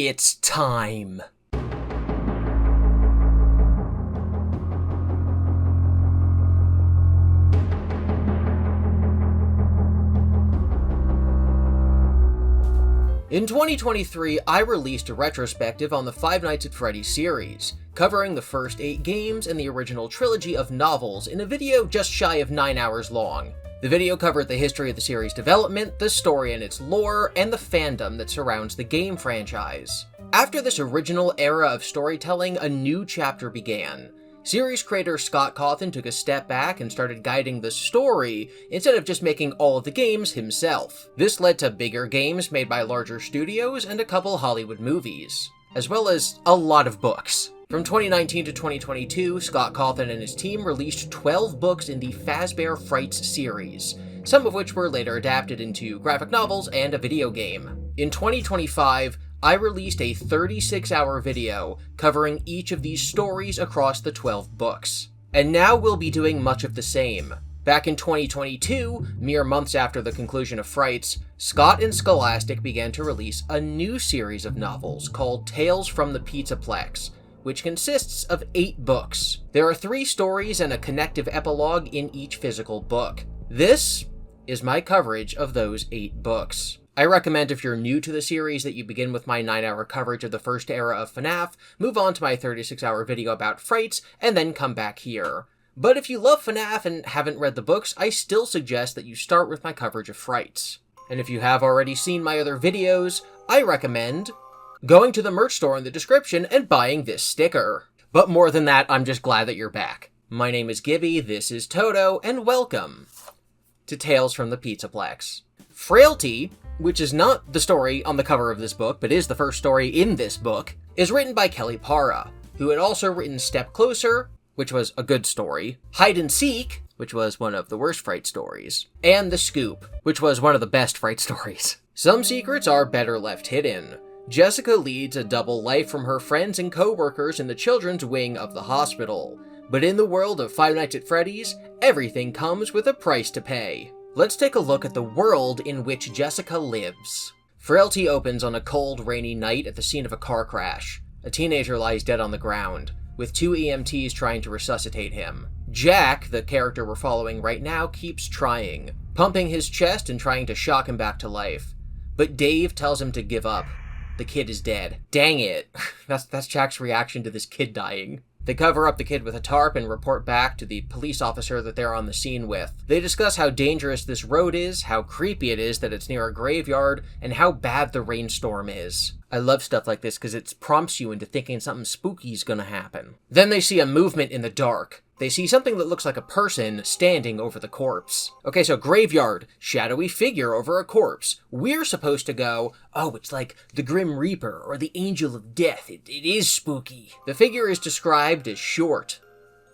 It's time. In 2023, I released a retrospective on the Five Nights at Freddy's series, covering the first 8 games and the original trilogy of novels in a video just shy of 9 hours long. The video covered the history of the series' development, the story and its lore, and the fandom that surrounds the game franchise. After this original era of storytelling, a new chapter began. Series creator Scott Cawthon took a step back and started guiding the story instead of just making all of the games himself. This led to bigger games made by larger studios and a couple Hollywood movies, as well as a lot of books. From 2019 to 2022, Scott Cawthon and his team released 12 books in the Fazbear Frights series, some of which were later adapted into graphic novels and a video game. In 2025, I released a 36-hour video covering each of these stories across the 12 books. And now we'll be doing much of the same. Back in 2022, mere months after the conclusion of Frights, Scott and Scholastic began to release a new series of novels called Tales from the Pizzaplex, which consists of 8 books. There are 3 stories and a connective epilogue in each physical book. This is my coverage of those 8 books. I recommend if you're new to the series that you begin with my 9-hour coverage of the first era of Fnaf, move on to my 36-hour video about Frights, and then come back here. But if you love Fnaf and haven't read the books, I still suggest that you start with my coverage of Frights. And if you have already seen my other videos, I recommend going to the merch store in the description and buying this sticker. But more than that, I'm just glad that you're back. My name is GiBi, this is Toto, and welcome to Tales from the Pizzaplex. Frailty, which is not the story on the cover of this book, but is the first story in this book, is written by Kelly Para, who had also written Step Closer, which was a good story, Hide and Seek, which was one of the worst Fright stories, and The Scoop, which was one of the best Fright stories. Some secrets are better left hidden. Jessica leads a double life from her friends and co-workers in the children's wing of the hospital. But in the world of Five Nights at Freddy's, everything comes with a price to pay. Let's take a look at the world in which Jessica lives. Frailty opens on a cold, rainy night at the scene of a car crash. A teenager lies dead on the ground, with 2 EMTs trying to resuscitate him. Jack, the character we're following right now, keeps trying, pumping his chest and trying to shock him back to life. But Dave tells him to give up. The kid is dead. Dang it. That's Jack's reaction to this kid dying. They cover up the kid with a tarp and report back to the police officer that they're on the scene with. They discuss how dangerous this road is, how creepy it is that it's near a graveyard, and how bad the rainstorm is. I love stuff like this because it prompts you into thinking something spooky is gonna happen. Then they see a movement in the dark. They see something that looks like a person standing over the corpse. Okay, so graveyard, shadowy figure over a corpse. We're supposed to go, oh, it's like the Grim Reaper or the Angel of Death. It is spooky. The figure is described as short,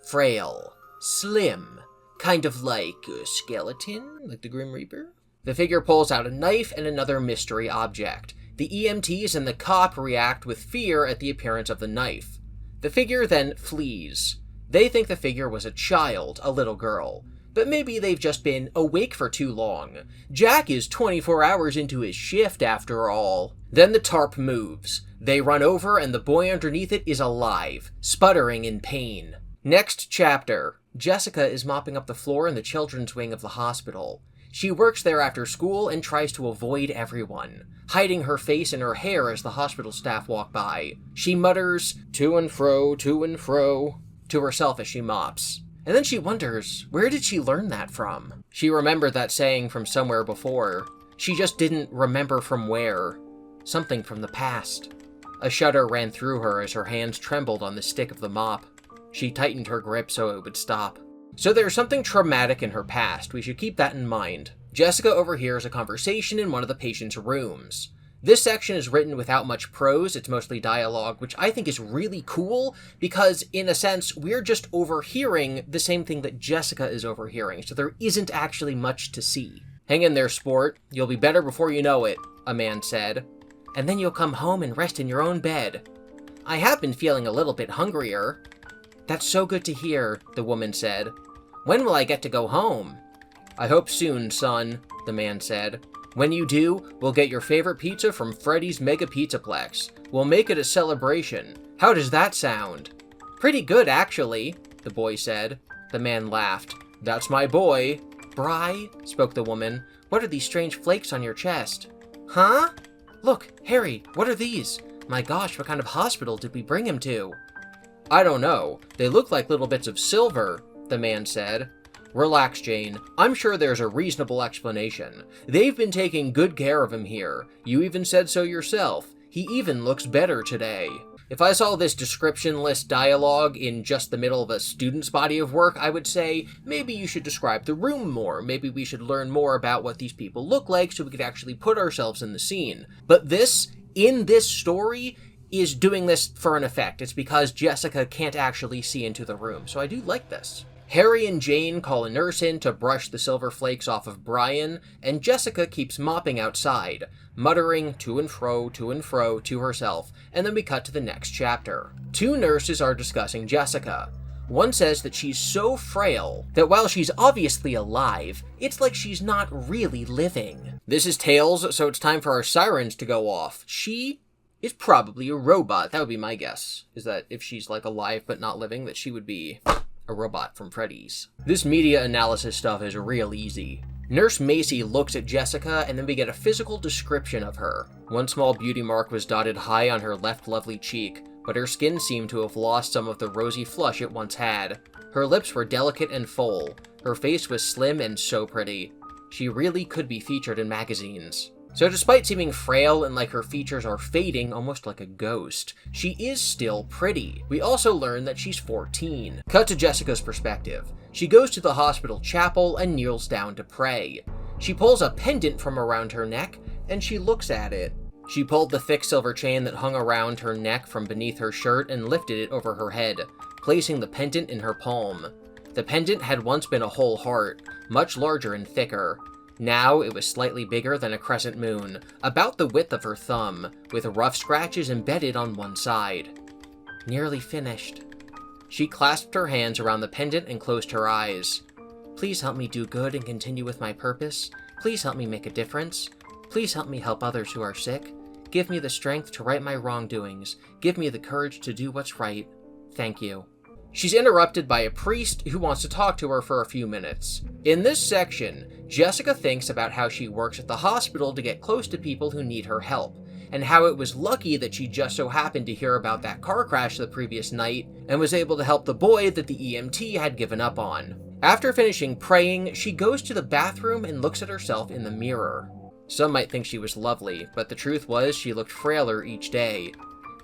frail, slim, kind of like a skeleton, like the Grim Reaper. The figure pulls out a knife and another mystery object. The EMTs and the cop react with fear at the appearance of the knife. The figure then flees. They think the figure was a child, a little girl, but maybe they've just been awake for too long. Jack is 24 hours into his shift after all. Then the tarp moves. They run over and the boy underneath it is alive, sputtering in pain. Next chapter. Jessica is mopping up the floor in the children's wing of the hospital. She works there after school and tries to avoid everyone, hiding her face and her hair as the hospital staff walk by. She mutters, to and fro, to herself as she mops. And then she wonders, where did she learn that from? She remembered that saying from somewhere before. She just didn't remember from where. Something from the past. A shudder ran through her as her hands trembled on the stick of the mop. She tightened her grip so it would stop. So there's something traumatic in her past. We should keep that in mind. Jessica overhears a conversation in one of the patient's rooms. This section is written without much prose, it's mostly dialogue, which I think is really cool, because in a sense, we're just overhearing the same thing that Jessica is overhearing, so there isn't actually much to see. Hang in there, sport. You'll be better before you know it, a man said. And then you'll come home and rest in your own bed. I have been feeling a little bit hungrier. That's so good to hear, the woman said. When will I get to go home? I hope soon, son, the man said. When you do, we'll get your favorite pizza from Freddy's Mega Pizzaplex. We'll make it a celebration. How does that sound?" "Pretty good, actually," the boy said. The man laughed. "That's my boy." "Bri," spoke the woman, "what are these strange flakes on your chest?" "Huh? Look, Harry, what are these? My gosh, what kind of hospital did we bring him to?" "I don't know. They look like little bits of silver," the man said. "Relax, Jane. I'm sure there's a reasonable explanation. They've been taking good care of him here. You even said so yourself. He even looks better today." If I saw this description-less dialogue in just the middle of a student's body of work, I would say, maybe you should describe the room more. Maybe we should learn more about what these people look like so we could actually put ourselves in the scene. But this, in this story, is doing this for an effect. It's because Jessica can't actually see into the room, so I do like this. Harry and Jane call a nurse in to brush the silver flakes off of Brian, and Jessica keeps mopping outside, muttering to and fro to herself, and then we cut to the next chapter. Two nurses are discussing Jessica. One says that she's so frail that while she's obviously alive, it's like she's not really living. This is Tails, so it's time for our sirens to go off. She is probably a robot. That would be my guess, is that if she's like alive but not living, that she would be a robot from Freddy's. This media analysis stuff is real easy. Nurse Macy looks at Jessica, and then we get a physical description of her. One small beauty mark was dotted high on her left lovely cheek, but her skin seemed to have lost some of the rosy flush it once had. Her lips were delicate and full. Her face was slim and so pretty. She really could be featured in magazines. So despite seeming frail and like her features are fading, almost like a ghost, she is still pretty. We also learn that she's 14. Cut to Jessica's perspective. She goes to the hospital chapel and kneels down to pray. She pulls a pendant from around her neck, and she looks at it. She pulled the thick silver chain that hung around her neck from beneath her shirt and lifted it over her head, placing the pendant in her palm. The pendant had once been a whole heart, much larger and thicker. Now it was slightly bigger than a crescent moon, about the width of her thumb, with rough scratches embedded on one side. Nearly finished. She clasped her hands around the pendant and closed her eyes. "Please help me do good and continue with my purpose. Please help me make a difference. Please help me help others who are sick. Give me the strength to right my wrongdoings. Give me the courage to do what's right. Thank you." She's interrupted by a priest who wants to talk to her for a few minutes. In this section, Jessica thinks about how she works at the hospital to get close to people who need her help, and how it was lucky that she just so happened to hear about that car crash the previous night and was able to help the boy that the EMT had given up on. After finishing praying, she goes to the bathroom and looks at herself in the mirror. Some might think she was lovely, but the truth was she looked frailer each day.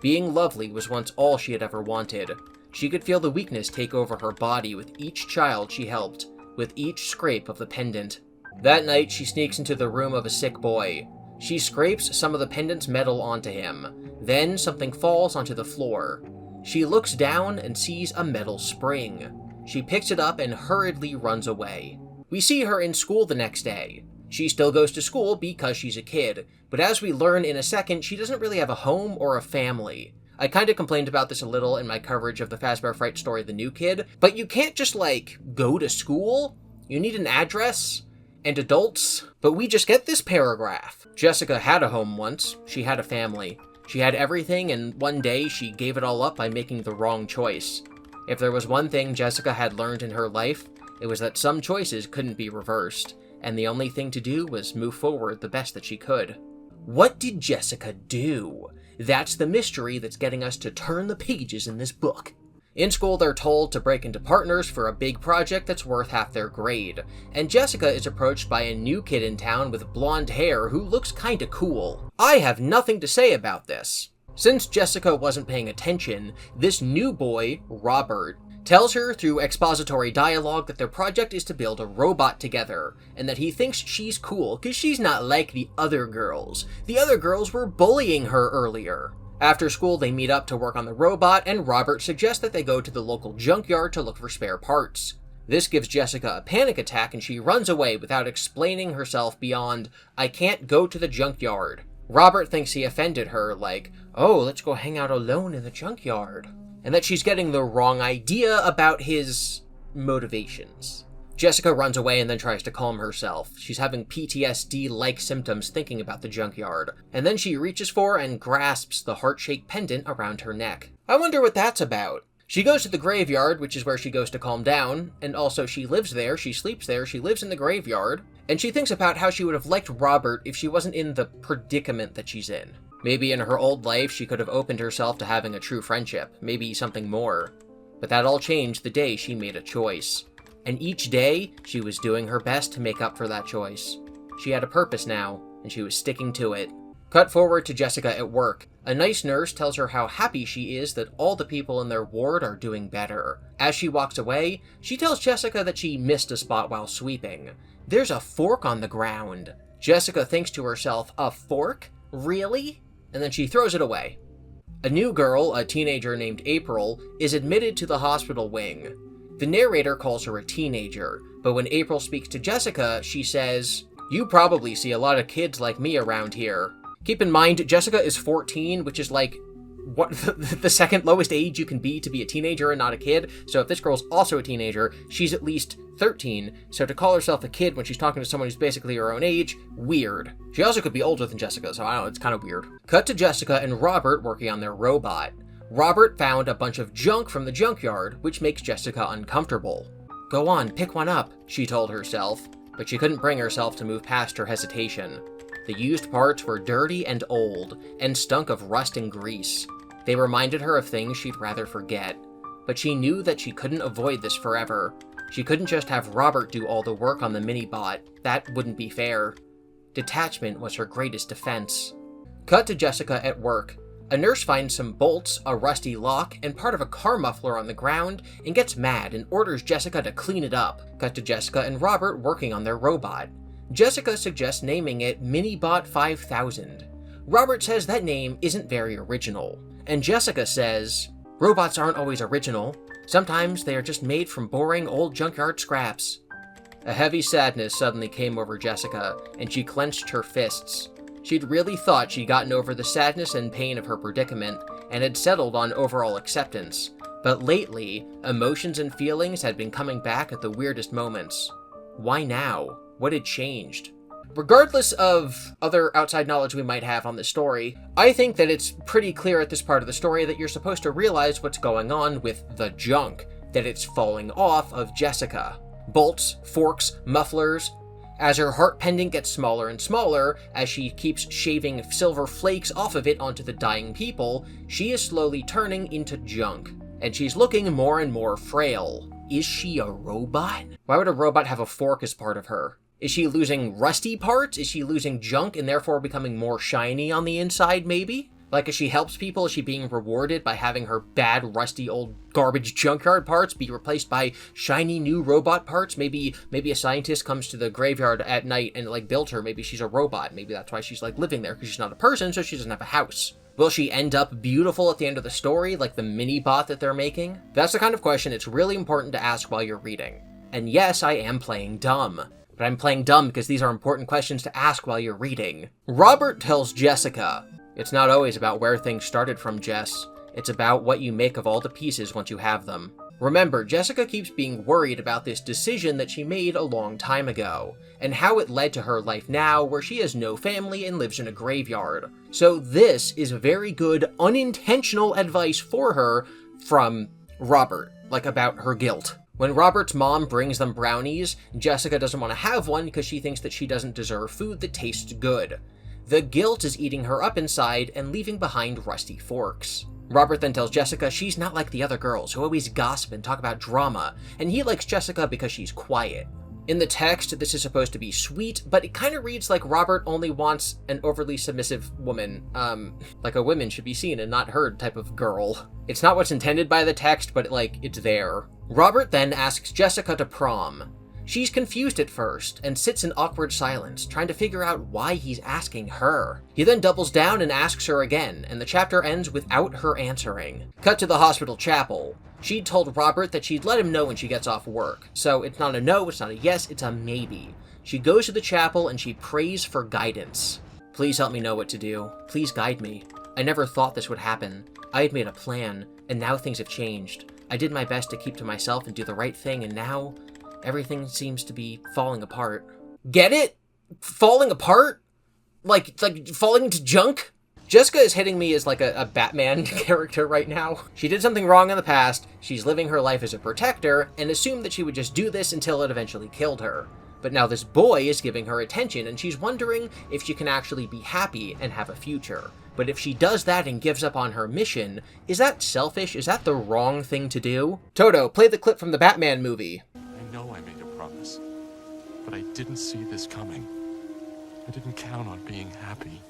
Being lovely was once all she had ever wanted. She could feel the weakness take over her body with each child she helped, with each scrape of the pendant. That night, she sneaks into the room of a sick boy. She scrapes some of the pendant's metal onto him. Then something falls onto the floor. She looks down and sees a metal spring. She picks it up and hurriedly runs away. We see her in school the next day. She still goes to school because she's a kid, but as we learn in a second, she doesn't really have a home or a family. I kind of complained about this a little in my coverage of the Fazbear Fright story, The New Kid, but you can't just, go to school. You need an address and adults. But we just get this paragraph. Jessica had a home once. She had a family. She had everything, and one day she gave it all up by making the wrong choice. If there was one thing Jessica had learned in her life, it was that some choices couldn't be reversed, and the only thing to do was move forward the best that she could. What did Jessica do? That's the mystery that's getting us to turn the pages in this book. In school, they're told to break into partners for a big project that's worth half their grade, and Jessica is approached by a new kid in town with blonde hair who looks kinda cool. I have nothing to say about this. Since Jessica wasn't paying attention, this new boy, Robert, tells her through expository dialogue that their project is to build a robot together, and that he thinks she's cool because she's not like the other girls. The other girls were bullying her earlier. After school, they meet up to work on the robot, and Robert suggests that they go to the local junkyard to look for spare parts. This gives Jessica a panic attack, and she runs away without explaining herself beyond, "I can't go to the junkyard." Robert thinks he offended her, like, "Oh, let's go hang out alone in the junkyard," and that she's getting the wrong idea about his motivations. Jessica runs away and then tries to calm herself. She's having PTSD-like symptoms thinking about the junkyard. And then she reaches for and grasps the heart-shaped pendant around her neck. I wonder what that's about. She goes to the graveyard, which is where she goes to calm down, and also she lives there, she sleeps there, she lives in the graveyard, and she thinks about how she would have liked Robert if she wasn't in the predicament that she's in. Maybe in her old life she could have opened herself to having a true friendship, maybe something more. But that all changed the day she made a choice. And each day, she was doing her best to make up for that choice. She had a purpose now, and she was sticking to it. Cut forward to Jessica at work. A nice nurse tells her how happy she is that all the people in their ward are doing better. As she walks away, she tells Jessica that she missed a spot while sweeping. There's a fork on the ground. Jessica thinks to herself, a fork? Really? And then she throws it away. A new girl, a teenager named April, is admitted to the hospital wing. The narrator calls her a teenager, but when April speaks to Jessica, she says, "You probably see a lot of kids like me around here." Keep in mind, Jessica is 14, which is like, what the second lowest age you can be to be a teenager and not a kid. So if this girl's also a teenager, she's at least 13. So to call herself a kid when she's talking to someone who's basically her own age, weird. She also could be older than Jessica, so I don't know, it's kind of weird. Cut to Jessica and Robert working on their robot. Robert found a bunch of junk from the junkyard, which makes Jessica uncomfortable. "Go on, pick one up," she told herself, but she couldn't bring herself to move past her hesitation. The used parts were dirty and old, and stunk of rust and grease. They reminded her of things she'd rather forget. But she knew that she couldn't avoid this forever. She couldn't just have Robert do all the work on the mini-bot. That wouldn't be fair. Detachment was her greatest defense. Cut to Jessica at work. A nurse finds some bolts, a rusty lock, and part of a car muffler on the ground, and gets mad and orders Jessica to clean it up. Cut to Jessica and Robert working on their robot. Jessica suggests naming it Minibot 5000. Robert says that name isn't very original, and Jessica says, "Robots aren't always original. Sometimes they are just made from boring old junkyard scraps." A heavy sadness suddenly came over Jessica, and she clenched her fists. She'd really thought she'd gotten over the sadness and pain of her predicament, and had settled on overall acceptance. But lately, emotions and feelings had been coming back at the weirdest moments. Why now? What had changed? Regardless of other outside knowledge we might have on this story, I think that it's pretty clear at this part of the story that you're supposed to realize what's going on with the junk, that it's falling off of Jessica. Bolts, forks, mufflers. As her heart pendant gets smaller and smaller, as she keeps shaving silver flakes off of it onto the dying people, she is slowly turning into junk, and she's looking more and more frail. Is she a robot? Why would a robot have a fork as part of her? Is she losing rusty parts? Is she losing junk and therefore becoming more shiny on the inside, maybe? Like, as she helps people, is she being rewarded by having her bad, rusty, old, garbage junkyard parts be replaced by shiny new robot parts? Maybe a scientist comes to the graveyard at night and, like, built her. Maybe she's a robot. Maybe that's why she's, like, living there, because she's not a person, so she doesn't have a house. Will she end up beautiful at the end of the story, like the mini-bot that they're making? That's the kind of question it's really important to ask while you're reading. And yes, I am playing dumb. But I'm playing dumb because these are important questions to ask while you're reading. Robert tells Jessica, "It's not always about where things started from, Jess. It's about what you make of all the pieces once you have them." Remember, Jessica keeps being worried about this decision that she made a long time ago, and how it led to her life now, where she has no family and lives in a graveyard. So this is very good, unintentional advice for her from Robert, like about her guilt. When Robert's mom brings them brownies, Jessica doesn't want to have one because she thinks that she doesn't deserve food that tastes good. The guilt is eating her up inside and leaving behind rusty forks. Robert then tells Jessica she's not like the other girls who always gossip and talk about drama, and he likes Jessica because she's quiet. In the text, this is supposed to be sweet, but it kind of reads like Robert only wants an overly submissive woman, like a women should be seen and not heard type of girl. It's not what's intended by the text, but, like, it's there. Robert then asks Jessica to prom. She's confused at first, and sits in awkward silence, trying to figure out why he's asking her. He then doubles down and asks her again, and the chapter ends without her answering. Cut to the hospital chapel. She'd told Robert that she'd let him know when she gets off work, so it's not a no, it's not a yes, it's a maybe. She goes to the chapel and she prays for guidance. "Please help me know what to do. Please guide me. I never thought this would happen. I had made a plan, and now things have changed. I did my best to keep to myself and do the right thing, and now Everything seems to be falling apart. Get it? Falling apart? Like falling into junk? Jessica is hitting me as like a Batman character right now. She did something wrong in the past, she's living her life as a protector, and assumed that she would just do this until it eventually killed her. But now this boy is giving her attention, and she's wondering if she can actually be happy and have a future. But if she does that and gives up on her mission, is that selfish? Is that the wrong thing to do? Toto, play the clip from the Batman movie. I know I made a promise, but I didn't see this coming. I didn't count on being happy.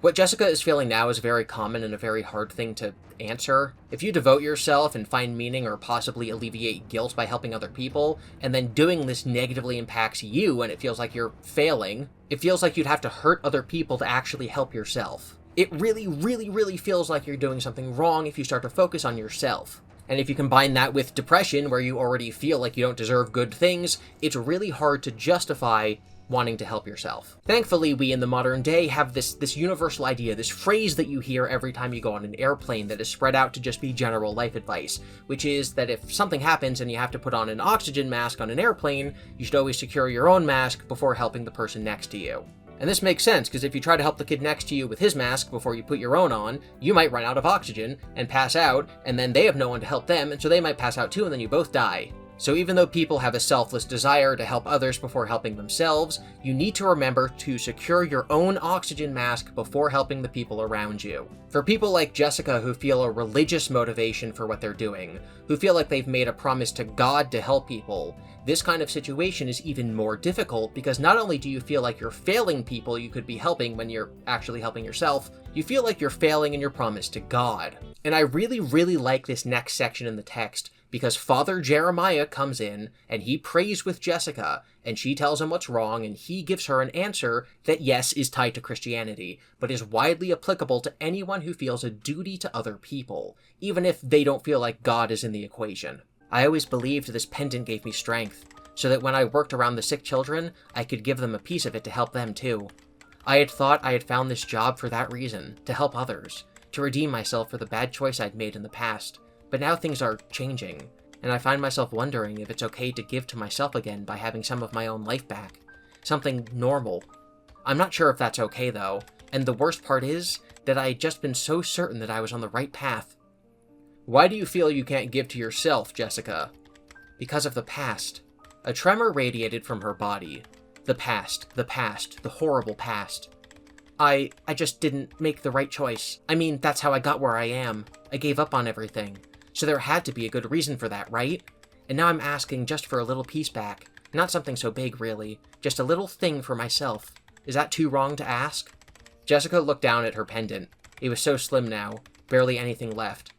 What Jessica is feeling now is very common and a very hard thing to answer. If you devote yourself and find meaning or possibly alleviate guilt by helping other people, and then doing this negatively impacts you and it feels like you're failing, it feels like you'd have to hurt other people to actually help yourself. It really feels like you're doing something wrong if you start to focus on yourself. And if you combine that with depression, where you already feel like you don't deserve good things, it's really hard to justify wanting to help yourself. Thankfully, we in the modern day have this universal idea, this phrase that you hear every time you go on an airplane that is spread out to just be general life advice, which is that if something happens and you have to put on an oxygen mask on an airplane, you should always secure your own mask before helping the person next to you. And this makes sense, because if you try to help the kid next to you with his mask before you put your own on, you might run out of oxygen and pass out, and then they have no one to help them, and so they might pass out too, and then you both die. So even though people have a selfless desire to help others before helping themselves, you need to remember to secure your own oxygen mask before helping the people around you. For people like Jessica who feel a religious motivation for what they're doing, who feel like they've made a promise to God to help people, this kind of situation is even more difficult because not only do you feel like you're failing people you could be helping when you're actually helping yourself, you feel like you're failing in your promise to God. And I really like this next section in the text, because Father Jeremiah comes in and he prays with Jessica and she tells him what's wrong and he gives her an answer that yes is tied to Christianity, but is widely applicable to anyone who feels a duty to other people, even if they don't feel like God is in the equation. I always believed this pendant gave me strength, so that when I worked around the sick children, I could give them a piece of it to help them too. I had thought I had found this job for that reason, to help others, to redeem myself for the bad choice I'd made in the past. But now things are changing, and I find myself wondering if it's okay to give to myself again by having some of my own life back. Something normal. I'm not sure if that's okay though, and the worst part is that I had just been so certain that I was on the right path. Why do you feel you can't give to yourself, Jessica? Because of the past. A tremor radiated from her body. The past, the horrible past. I just didn't make the right choice. I mean, that's how I got where I am. I gave up on everything. So there had to be a good reason for that, right? And now I'm asking just for a little piece back. Not something so big, really. Just a little thing for myself. Is that too wrong to ask? Jessica looked down at her pendant. It was so slim now. Barely anything left.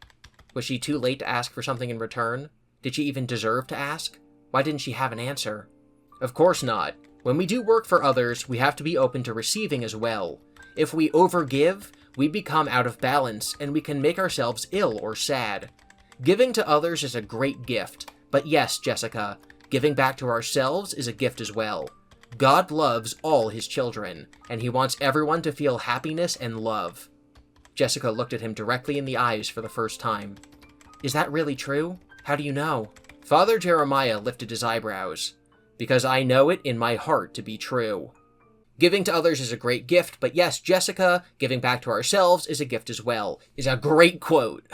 Was she too late to ask for something in return? Did she even deserve to ask? Why didn't she have an answer? Of course not. When we do work for others, we have to be open to receiving as well. If we overgive, we become out of balance, and we can make ourselves ill or sad. Giving to others is a great gift, but yes, Jessica, giving back to ourselves is a gift as well. God loves all his children, and he wants everyone to feel happiness and love. Jessica looked at him directly in the eyes for the first time. Is that really true? How do you know? Father Jeremiah lifted his eyebrows. Because I know it in my heart to be true. Giving to others is a great gift, but yes, Jessica, giving back to ourselves is a gift as well, is a great quote.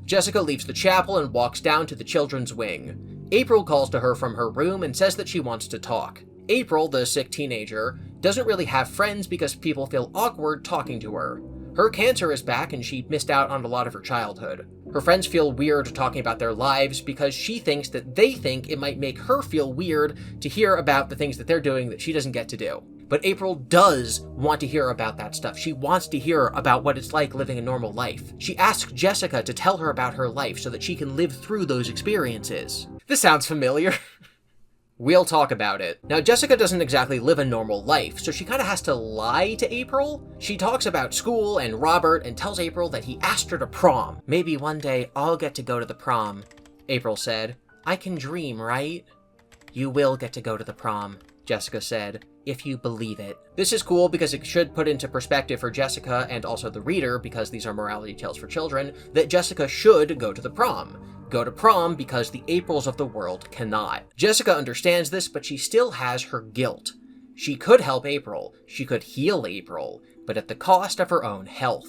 Jessica leaves the chapel and walks down to the children's wing. April calls to her from her room and says that she wants to talk. April, the sick teenager, doesn't really have friends because people feel awkward talking to her. Her cancer is back and she missed out on a lot of her childhood. Her friends feel weird talking about their lives because she thinks that they think it might make her feel weird to hear about the things that they're doing that she doesn't get to do. But April does want to hear about that stuff. She wants to hear about what it's like living a normal life. She asks Jessica to tell her about her life so that she can live through those experiences. This sounds familiar. We'll talk about it. Now, Jessica doesn't exactly live a normal life, so she kind of has to lie to April. She talks about school and Robert and tells April that he asked her to prom. Maybe one day I'll get to go to the prom, April said. I can dream, right? You will get to go to the prom, Jessica said, if you believe it. This is cool because it should put into perspective for Jessica and also the reader, because these are morality tales for children, that Jessica should go to the prom. go to prom because the Aprils of the world cannot. Jessica understands this, but she still has her guilt. She could help April, she could heal April, but at the cost of her own health.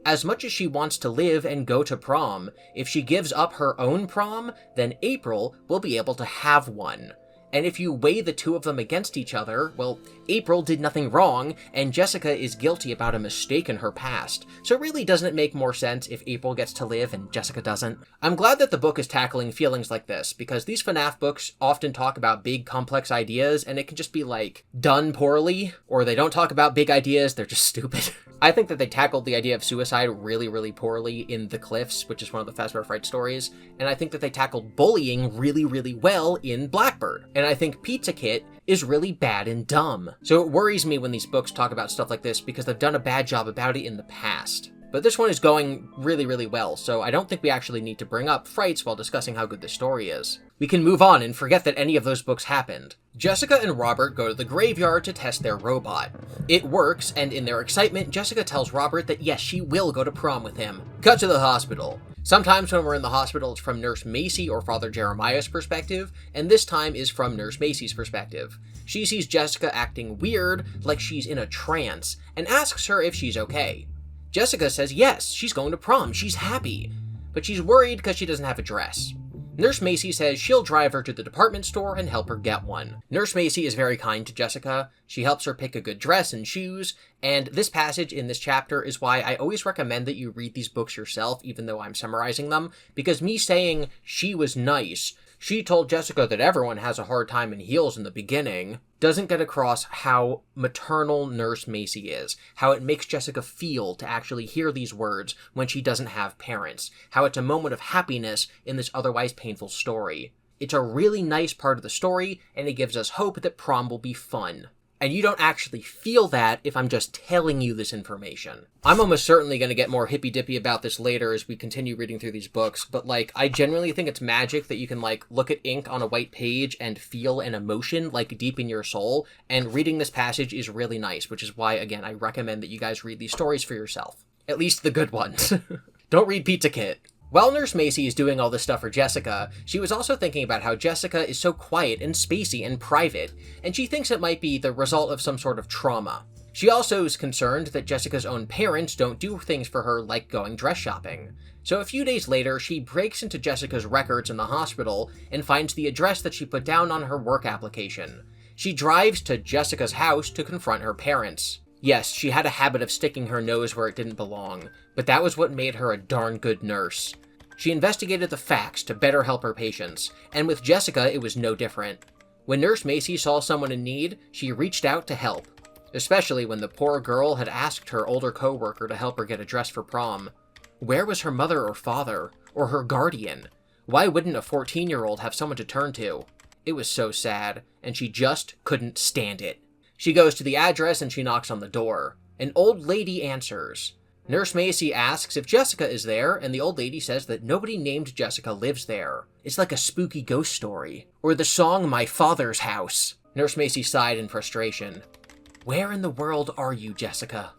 As much as she wants to live and go to prom, if she gives up her own prom, then April will be able to have one. And if you weigh the two of them against each other, well, April did nothing wrong, and Jessica is guilty about a mistake in her past. So really, doesn't it make more sense if April gets to live and Jessica doesn't? I'm glad that the book is tackling feelings like this, because these FNAF books often talk about big, complex ideas, and it can just be, like, done poorly, or they don't talk about big ideas, they're just stupid. I think that they tackled the idea of suicide really, really poorly in The Cliffs, which is one of the Fazbear Fright stories, and I think that they tackled bullying really, really well in Blackbird. And I think Pizza Kit is really bad and dumb. So it worries me when these books talk about stuff like this because they've done a bad job about it in the past. But this one is going really, really well, so I don't think we actually need to bring up frights while discussing how good the story is. We can move on and forget that any of those books happened. Jessica and Robert go to the graveyard to test their robot. It works, and in their excitement, Jessica tells Robert that yes, she will go to prom with him. Cut to the hospital. Sometimes when we're in the hospital, it's from Nurse Macy or Father Jeremiah's perspective, and this time is from Nurse Macy's perspective. She sees Jessica acting weird, like she's in a trance, and asks her if she's okay. Jessica says yes, she's going to prom, she's happy, but she's worried because she doesn't have a dress. Nurse Macy says she'll drive her to the department store and help her get one. Nurse Macy is very kind to Jessica. She helps her pick a good dress and shoes, and this passage in this chapter is why I always recommend that you read these books yourself, even though I'm summarizing them, because me saying she was nice, she told Jessica that everyone has a hard time in heels in the beginning, doesn't get across how maternal Nurse Macy is, how it makes Jessica feel to actually hear these words when she doesn't have parents, how it's a moment of happiness in this otherwise painful story. It's a really nice part of the story, and it gives us hope that prom will be fun. And you don't actually feel that if I'm just telling you this information. I'm almost certainly going to get more hippy-dippy about this later as we continue reading through these books, but, like, I genuinely think it's magic that you can, like, look at ink on a white page and feel an emotion, like, deep in your soul, and reading this passage is really nice, which is why, again, I recommend that you guys read these stories for yourself. At least the good ones. Don't read Pizza Kit. While Nurse Macy is doing all this stuff for Jessica, she was also thinking about how Jessica is so quiet and spacey and private, and she thinks it might be the result of some sort of trauma. She also is concerned that Jessica's own parents don't do things for her like going dress shopping. So a few days later, she breaks into Jessica's records in the hospital and finds the address that she put down on her work application. She drives to Jessica's house to confront her parents. Yes, she had a habit of sticking her nose where it didn't belong, but that was what made her a darn good nurse. She investigated the facts to better help her patients, and with Jessica it was no different. When Nurse Macy saw someone in need, she reached out to help, especially when the poor girl had asked her older co-worker to help her get a dress for prom. Where was her mother or father, or her guardian? Why wouldn't a 14-year-old have someone to turn to? It was so sad, and she just couldn't stand it. She goes to the address and she knocks on the door. An old lady answers. Nurse Macy asks if Jessica is there, and the old lady says that nobody named Jessica lives there. It's like a spooky ghost story. Or the song My Father's House. Nurse Macy sighed in frustration. Where in the world are you, Jessica?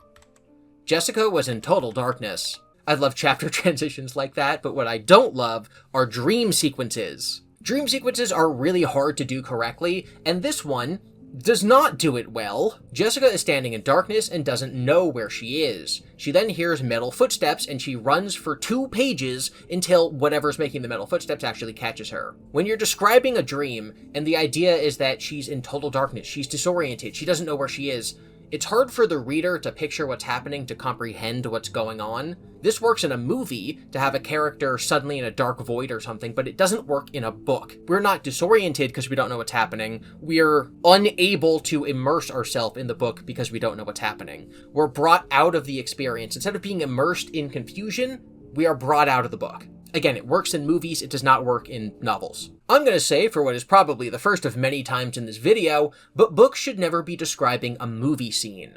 Jessica was in total darkness. I love chapter transitions like that, but what I don't love are dream sequences. Dream sequences are really hard to do correctly, and this one does not do it well. Jessica is standing in darkness and doesn't know where she is. She then hears metal footsteps and she runs for 2 pages until whatever's making the metal footsteps actually catches her. When you're describing a dream and the idea is that she's in total darkness, she's disoriented, she doesn't know where she is, it's hard for the reader to picture what's happening, to comprehend what's going on. This works in a movie, to have a character suddenly in a dark void or something, but it doesn't work in a book. We're not disoriented because we don't know what's happening. We're unable to immerse ourselves in the book because we don't know what's happening. We're brought out of the experience. Instead of being immersed in confusion, we are brought out of the book. Again, it works in movies, it does not work in novels. I'm going to say, for what is probably the first of many times in this video, but books should never be describing a movie scene.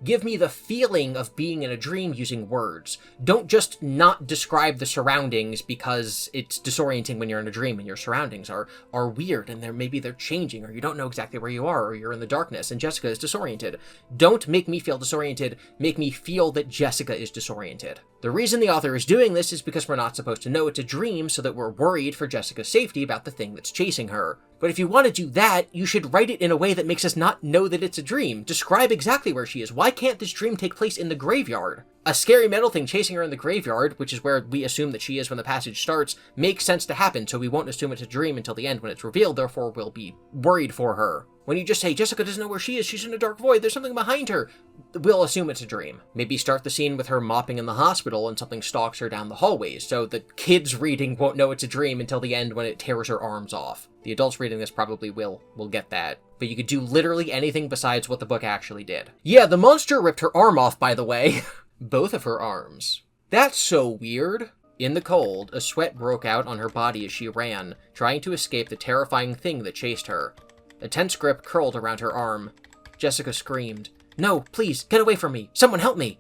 Give me the feeling of being in a dream using words. Don't just not describe the surroundings because it's disorienting when you're in a dream and your surroundings are weird and maybe they're changing or you don't know exactly where you are or you're in the darkness and Jessica is disoriented. Don't make me feel disoriented. Make me feel that Jessica is disoriented. The reason the author is doing this is because we're not supposed to know it's a dream so that we're worried for Jessica's safety about the thing that's chasing her. But if you want to do that, you should write it in a way that makes us not know that it's a dream. Describe exactly where she is. Why can't this dream take place in the graveyard? A scary metal thing chasing her in the graveyard, which is where we assume that she is when the passage starts, makes sense to happen, so we won't assume it's a dream until the end when it's revealed, therefore we'll be worried for her. When you just say, Jessica doesn't know where she is, she's in a dark void, there's something behind her, we'll assume it's a dream. Maybe start the scene with her mopping in the hospital and something stalks her down the hallways, so the kids reading won't know it's a dream until the end when it tears her arms off. The adults reading this probably will get that. But you could do literally anything besides what the book actually did. Yeah, the monster ripped her arm off, by the way. Both of her arms. That's so weird. In the cold, a sweat broke out on her body as she ran, trying to escape the terrifying thing that chased her. A tense grip curled around her arm. Jessica screamed, "No, please, get away from me! Someone help me!"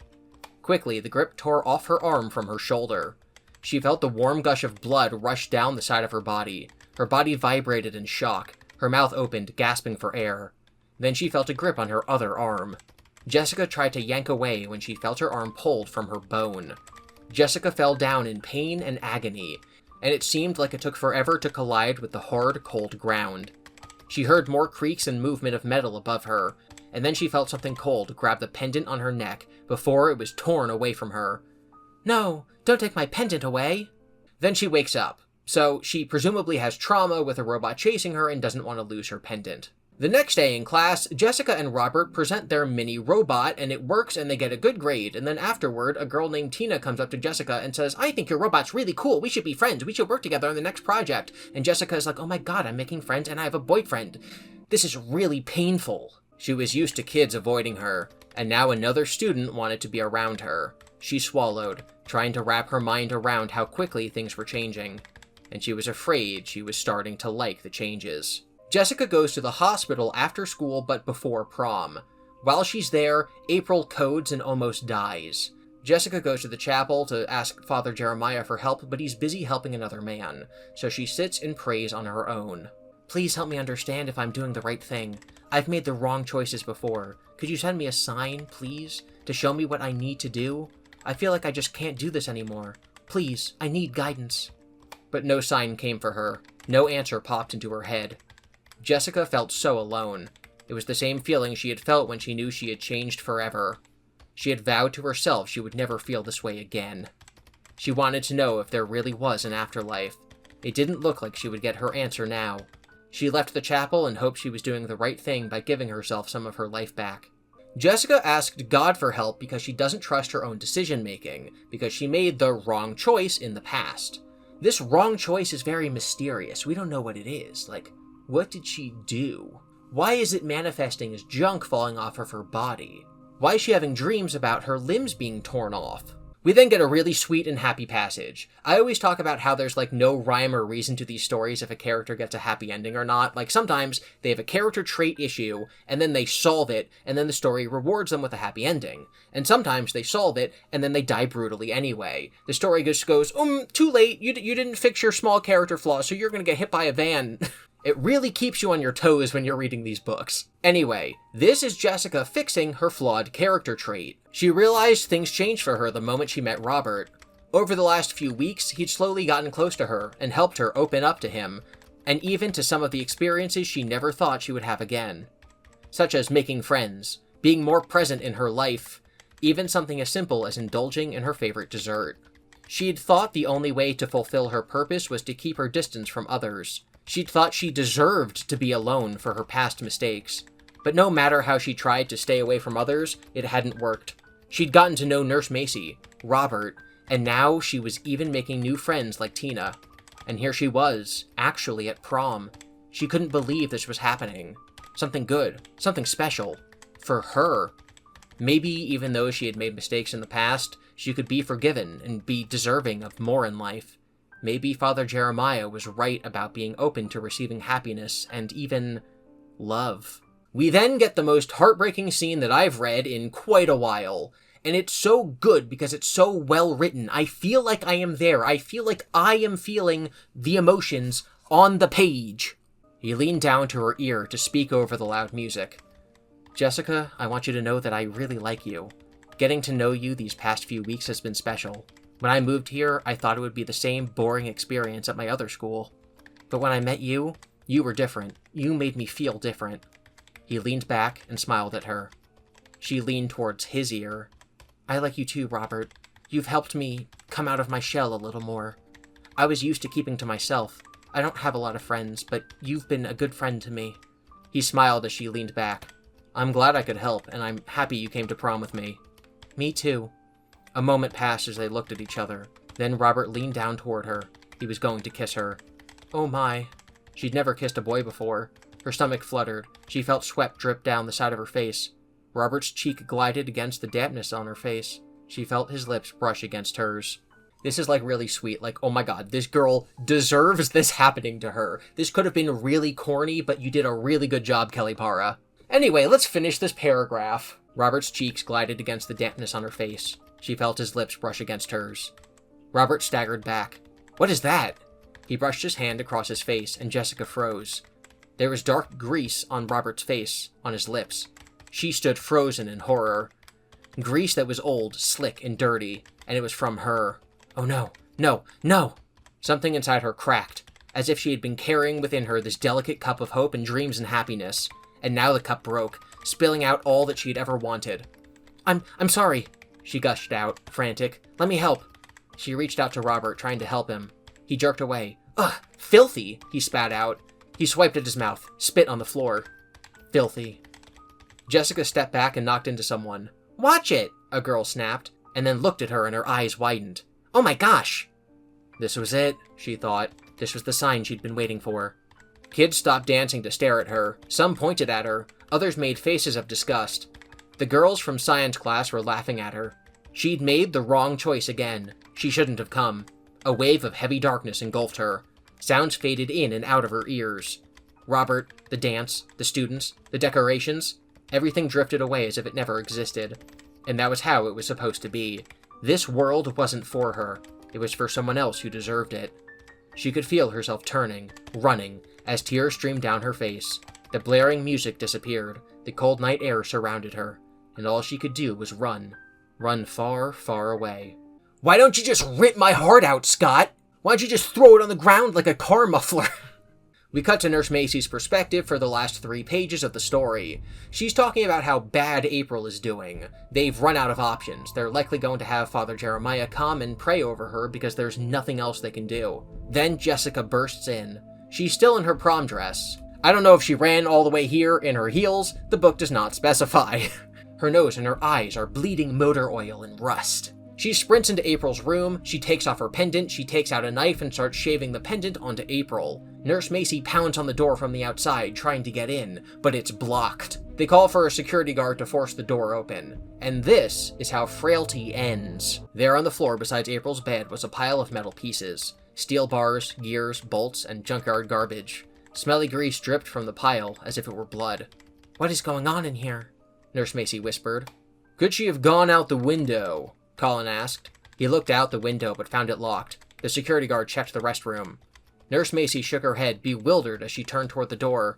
Quickly, the grip tore off her arm from her shoulder. She felt the warm gush of blood rush down the side of her body. Her body vibrated in shock. Her mouth opened, gasping for air. Then she felt a grip on her other arm. Jessica tried to yank away when she felt her arm pulled from her bone. Jessica fell down in pain and agony, and it seemed like it took forever to collide with the hard, cold ground. She heard more creaks and movement of metal above her, and then she felt something cold grab the pendant on her neck before it was torn away from her. "No, don't take my pendant away!" Then she wakes up, so she presumably has trauma with a robot chasing her and doesn't want to lose her pendant. The next day in class, Jessica and Robert present their mini robot, and it works and they get a good grade, and then afterward, a girl named Tina comes up to Jessica and says, "I think your robot's really cool, we should be friends, we should work together on the next project." And Jessica is like, "Oh my god, I'm making friends and I have a boyfriend. This is really painful." She was used to kids avoiding her, and now another student wanted to be around her. She swallowed, trying to wrap her mind around how quickly things were changing, and she was afraid she was starting to like the changes. Jessica goes to the hospital after school but before prom. While she's there, April codes and almost dies. Jessica goes to the chapel to ask Father Jeremiah for help, but he's busy helping another man, so she sits and prays on her own. "Please help me understand if I'm doing the right thing. I've made the wrong choices before. Could you send me a sign, please, to show me what I need to do? I feel like I just can't do this anymore. Please, I need guidance." But no sign came for her. No answer popped into her head. Jessica felt so alone. It was the same feeling she had felt when she knew she had changed forever. She had vowed to herself she would never feel this way again. She wanted to know if there really was an afterlife. It didn't look like she would get her answer now. She left the chapel and hoped she was doing the right thing by giving herself some of her life back. Jessica asked God for help because she doesn't trust her own decision-making, because she made the wrong choice in the past. This wrong choice is very mysterious. We don't know what it is. Like, what did she do? Why is it manifesting as junk falling off of her body? Why is she having dreams about her limbs being torn off? We then get a really sweet and happy passage. I always talk about how there's like no rhyme or reason to these stories if a character gets a happy ending or not. Like sometimes they have a character trait issue and then they solve it and then the story rewards them with a happy ending. And sometimes they solve it and then they die brutally anyway. The story just goes, too late, you didn't fix your small character flaw, so you're gonna get hit by a van. It really keeps you on your toes when you're reading these books. Anyway, this is Jessica fixing her flawed character trait. She realized things changed for her the moment she met Robert. Over the last few weeks, he'd slowly gotten close to her and helped her open up to him, and even to some of the experiences she never thought she would have again. Such as making friends, being more present in her life, even something as simple as indulging in her favorite dessert. She'd thought the only way to fulfill her purpose was to keep her distance from others. She'd thought she deserved to be alone for her past mistakes. But no matter how she tried to stay away from others, it hadn't worked. She'd gotten to know Nurse Macy, Robert, and now she was even making new friends like Tina. And here she was, actually at prom. She couldn't believe this was happening. Something good, something special. For her. Maybe even though she had made mistakes in the past, she could be forgiven and be deserving of more in life. Maybe Father Jeremiah was right about being open to receiving happiness and even love. We then get the most heartbreaking scene that I've read in quite a while. And it's so good because it's so well written. I feel like I am there. I feel like I am feeling the emotions on the page. He leaned down to her ear to speak over the loud music. Jessica, I want you to know that I really like you. Getting to know you these past few weeks has been special. When I moved here, I thought it would be the same boring experience at my other school. But when I met you, you were different. You made me feel different. He leaned back and smiled at her. She leaned towards his ear. I like you too, Robert. You've helped me come out of my shell a little more. I was used to keeping to myself. I don't have a lot of friends, but you've been a good friend to me. He smiled as she leaned back. I'm glad I could help, and I'm happy you came to prom with me. Me too. A moment passed as they looked at each other. Then Robert leaned down toward her. He was going to kiss her. Oh my. She'd never kissed a boy before. Her stomach fluttered. She felt sweat drip down the side of her face. Robert's cheek glided against the dampness on her face. She felt his lips brush against hers. This is, like, really sweet. Like, oh my god, this girl deserves this happening to her. This could have been really corny, but you did a really good job, Kelly Para. Anyway, let's finish this paragraph. Robert's cheeks glided against the dampness on her face. She felt his lips brush against hers. Robert staggered back. What is that? He brushed his hand across his face, and Jessica froze. There was dark grease on Robert's face, on his lips. She stood frozen in horror. Grease that was old, slick, and dirty, and it was from her. Oh no, no, no! Something inside her cracked, as if she had been carrying within her this delicate cup of hope and dreams and happiness, and now the cup broke, spilling out all that she had ever wanted. I'm sorry, she gushed out, frantic. Let me help. She reached out to Robert, trying to help him. He jerked away. Ugh, filthy, he spat out. He swiped at his mouth, spit on the floor. Filthy. Jessica stepped back and knocked into someone. Watch it, a girl snapped, and then looked at her and her eyes widened. Oh my gosh! This was it, she thought. This was the sign she'd been waiting for. Kids stopped dancing to stare at her. Some pointed at her. Others made faces of disgust. The girls from science class were laughing at her. She'd made the wrong choice again. She shouldn't have come. A wave of heavy darkness engulfed her. Sounds faded in and out of her ears. Robert, the dance, the students, the decorations, everything drifted away as if it never existed. And that was how it was supposed to be. This world wasn't for her. It was for someone else who deserved it. She could feel herself turning, running, as tears streamed down her face. The blaring music disappeared. The cold night air surrounded her. And all she could do was run. Run far, far away. Why don't you just rip my heart out, Scott? Why don't you just throw it on the ground like a car muffler? We cut to Nurse Macy's perspective for the last 3 pages of the story. She's talking about how bad April is doing. They've run out of options. They're likely going to have Father Jeremiah come and pray over her because there's nothing else they can do. Then Jessica bursts in. She's still in her prom dress. I don't know if she ran all the way here in her heels. The book does not specify. Her nose and her eyes are bleeding motor oil and rust. She sprints into April's room, she takes off her pendant, she takes out a knife and starts shaving the pendant onto April. Nurse Macy pounds on the door from the outside, trying to get in, but it's blocked. They call for a security guard to force the door open. And this is how Frailty ends. There on the floor beside April's bed was a pile of metal pieces. Steel bars, gears, bolts, and junkyard garbage. Smelly grease dripped from the pile as if it were blood. What is going on in here? Nurse Macy whispered. Could she have gone out the window? Colin asked. He looked out the window but found it locked. The security guard checked the restroom. Nurse Macy shook her head, bewildered as she turned toward the door.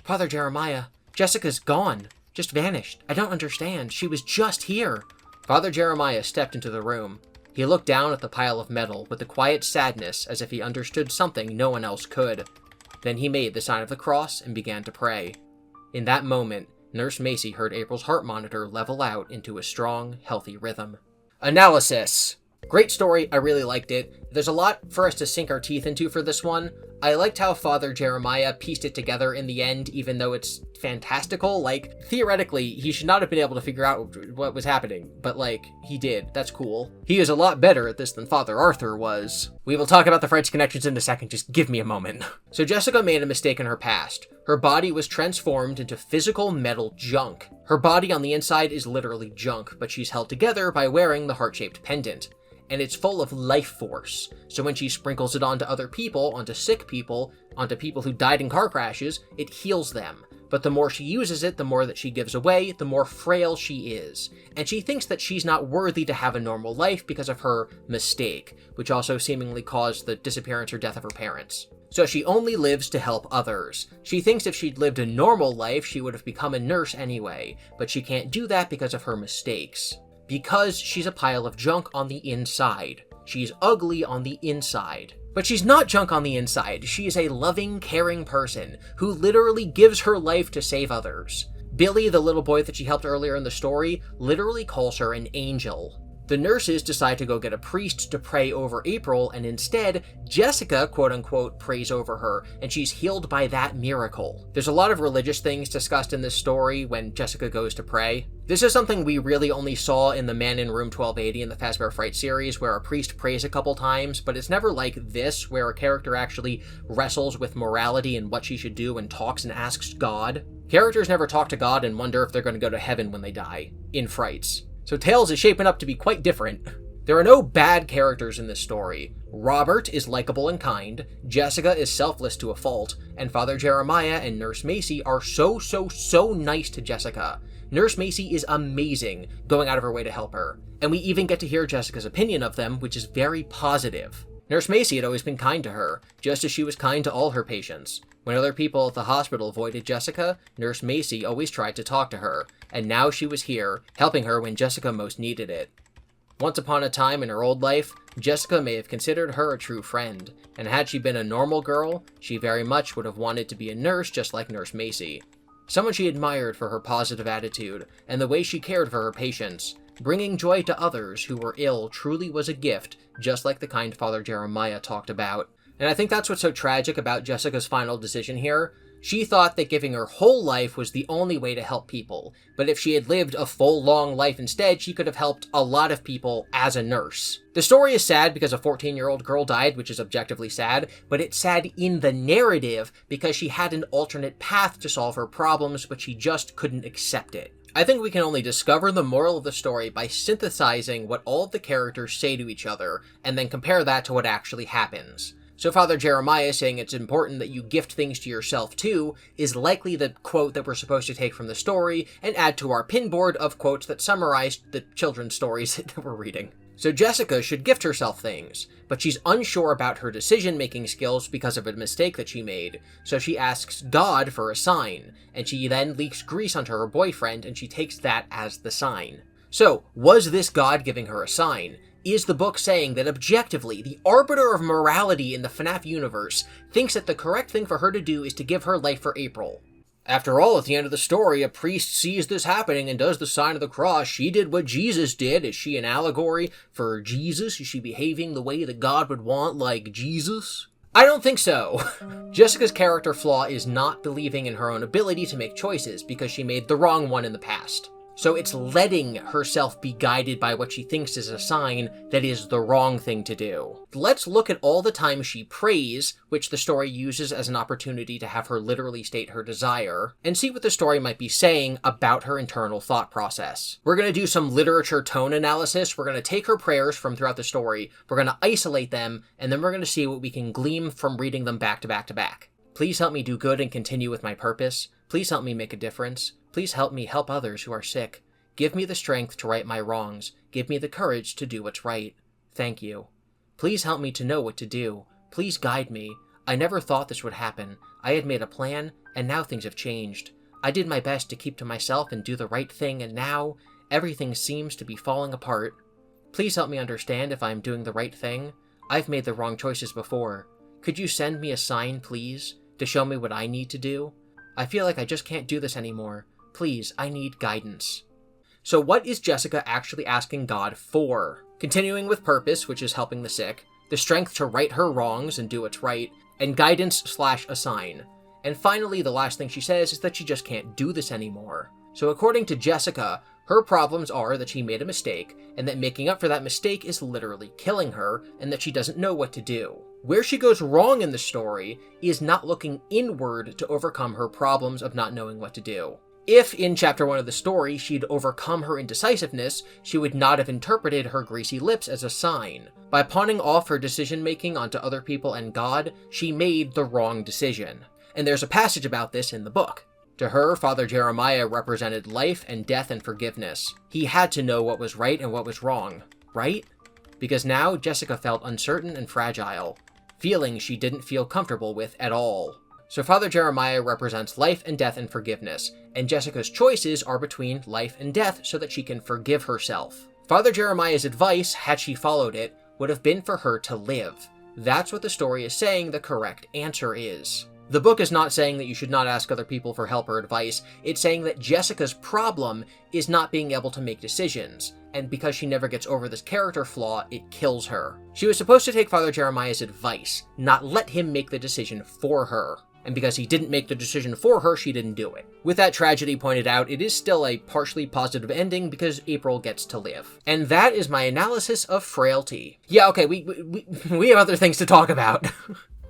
Father Jeremiah, Jessica's gone. Just vanished. I don't understand. She was just here. Father Jeremiah stepped into the room. He looked down at the pile of metal with a quiet sadness as if he understood something no one else could. Then he made the sign of the cross and began to pray. In that moment, Nurse Macy heard April's heart monitor level out into a strong, healthy rhythm. Analysis. Great story, I really liked it. There's a lot for us to sink our teeth into for this one. I liked how Father Jeremiah pieced it together in the end, even though it's fantastical. Like, theoretically, he should not have been able to figure out what was happening, but, like, he did. That's cool. He is a lot better at this than Father Arthur was. We will talk about the French connections in a second, just give me a moment. So Jessica made a mistake in her past. Her body was transformed into physical metal junk. Her body on the inside is literally junk, but she's held together by wearing the heart-shaped pendant. And it's full of life force. So when she sprinkles it onto other people, onto sick people, onto people who died in car crashes, it heals them. but the more she uses it, the more that she gives away, the more frail she is. And she thinks that she's not worthy to have a normal life because of her mistake, which also seemingly caused the disappearance or death of her parents. So she only lives to help others. She thinks if she'd lived a normal life, she would have become a nurse anyway, but she can't do that because of her mistakes. Because she's a pile of junk on the inside. She's ugly on the inside. But she's not junk on the inside. She is a loving, caring person who literally gives her life to save others. Billy, the little boy that she helped earlier in the story, literally calls her an angel. The nurses decide to go get a priest to pray over April, and instead, Jessica, quote-unquote, prays over her, and she's healed by that miracle. There's a lot of religious things discussed in this story when Jessica goes to pray. This is something we really only saw in the Man in Room 1280 in the Fazbear Fright series, where a priest prays a couple times, but it's never like this, where a character actually wrestles with morality and what she should do and talks and asks God. Characters never talk to God and wonder if they're going to go to heaven when they die, in Frights. So Tales is shaping up to be quite different. There are no bad characters in this story. Robert is likable and kind, Jessica is selfless to a fault, and Father Jeremiah and Nurse Macy are so nice to Jessica. Nurse Macy is amazing, going out of her way to help her. And we even get to hear Jessica's opinion of them, which is very positive. Nurse Macy had always been kind to her, just as she was kind to all her patients. When other people at the hospital avoided Jessica, Nurse Macy always tried to talk to her, and now she was here, helping her when Jessica most needed it. Once upon a time in her old life, Jessica may have considered her a true friend, and had she been a normal girl, she very much would have wanted to be a nurse just like Nurse Macy. Someone she admired for her positive attitude, and the way she cared for her patients. Bringing joy to others who were ill truly was a gift, just like the kind Father Jeremiah talked about. And I think that's what's so tragic about Jessica's final decision here. She thought that giving her whole life was the only way to help people, but if she had lived a full, long life instead, she could have helped a lot of people as a nurse. The story is sad because a 14-year-old girl died, which is objectively sad, but it's sad in the narrative because she had an alternate path to solve her problems, but she just couldn't accept it. I think we can only discover the moral of the story by synthesizing what all of the characters say to each other, and then compare that to what actually happens. So Father Jeremiah saying it's important that you gift things to yourself too is likely the quote that we're supposed to take from the story and add to our pinboard of quotes that summarized the children's stories that we're reading. So Jessica should gift herself things, but she's unsure about her decision-making skills because of a mistake that she made, so she asks God for a sign, and she then leaks grease onto her boyfriend and she takes that as the sign. So, was this God giving her a sign? Is the book saying that objectively, the arbiter of morality in the Fnaf universe thinks that the correct thing for her to do is to give her life for April? After all, at the end of the story, a priest sees this happening and does the sign of the cross. She did what Jesus did. Is she an allegory for Jesus? Is she behaving the way that God would want, like Jesus? I don't think so. Jessica's character flaw is not believing in her own ability to make choices because she made the wrong one in the past. So it's letting herself be guided by what she thinks is a sign that is the wrong thing to do. Let's look at all the times she prays, which the story uses as an opportunity to have her literally state her desire, and see what the story might be saying about her internal thought process. We're going to do some literature tone analysis. We're going to take her prayers from throughout the story, we're going to isolate them, and then we're going to see what we can glean from reading them back to back to back. Please help me do good and continue with my purpose. Please help me make a difference. Please help me help others who are sick. Give me the strength to right my wrongs. Give me the courage to do what's right. Thank you. Please help me to know what to do. Please guide me. I never thought this would happen. I had made a plan, and now things have changed. I did my best to keep to myself and do the right thing, and now everything seems to be falling apart. Please help me understand if I am doing the right thing. I've made the wrong choices before. Could you send me a sign, please, to show me what I need to do? I feel like I just can't do this anymore. Please, I need guidance. So what is Jessica actually asking God for? Continuing with purpose, which is helping the sick, the strength to right her wrongs and do what's right, and guidance/a sign. And finally, the last thing she says is that she just can't do this anymore. So according to Jessica, her problems are that she made a mistake, and that making up for that mistake is literally killing her, and that she doesn't know what to do. Where she goes wrong in the story is not looking inward to overcome her problems of not knowing what to do. If, in Chapter 1 of the story, she'd overcome her indecisiveness, she would not have interpreted her greasy lips as a sign. By pawning off her decision-making onto other people and God, she made the wrong decision. And there's a passage about this in the book. To her, Father Jeremiah represented life and death and forgiveness. He had to know what was right and what was wrong, right? Because now Jessica felt uncertain and fragile, feelings she didn't feel comfortable with at all. So Father Jeremiah represents life and death and forgiveness, and Jessica's choices are between life and death so that she can forgive herself. Father Jeremiah's advice, had she followed it, would have been for her to live. That's what the story is saying the correct answer is. The book is not saying that you should not ask other people for help or advice. It's saying that Jessica's problem is not being able to make decisions, and because she never gets over this character flaw, it kills her. She was supposed to take Father Jeremiah's advice, not let him make the decision for her. And because he didn't make the decision for her, she didn't do it. With that tragedy pointed out, it is still a partially positive ending because April gets to live. And that is my analysis of Frailty. Yeah, okay, we have other things to talk about.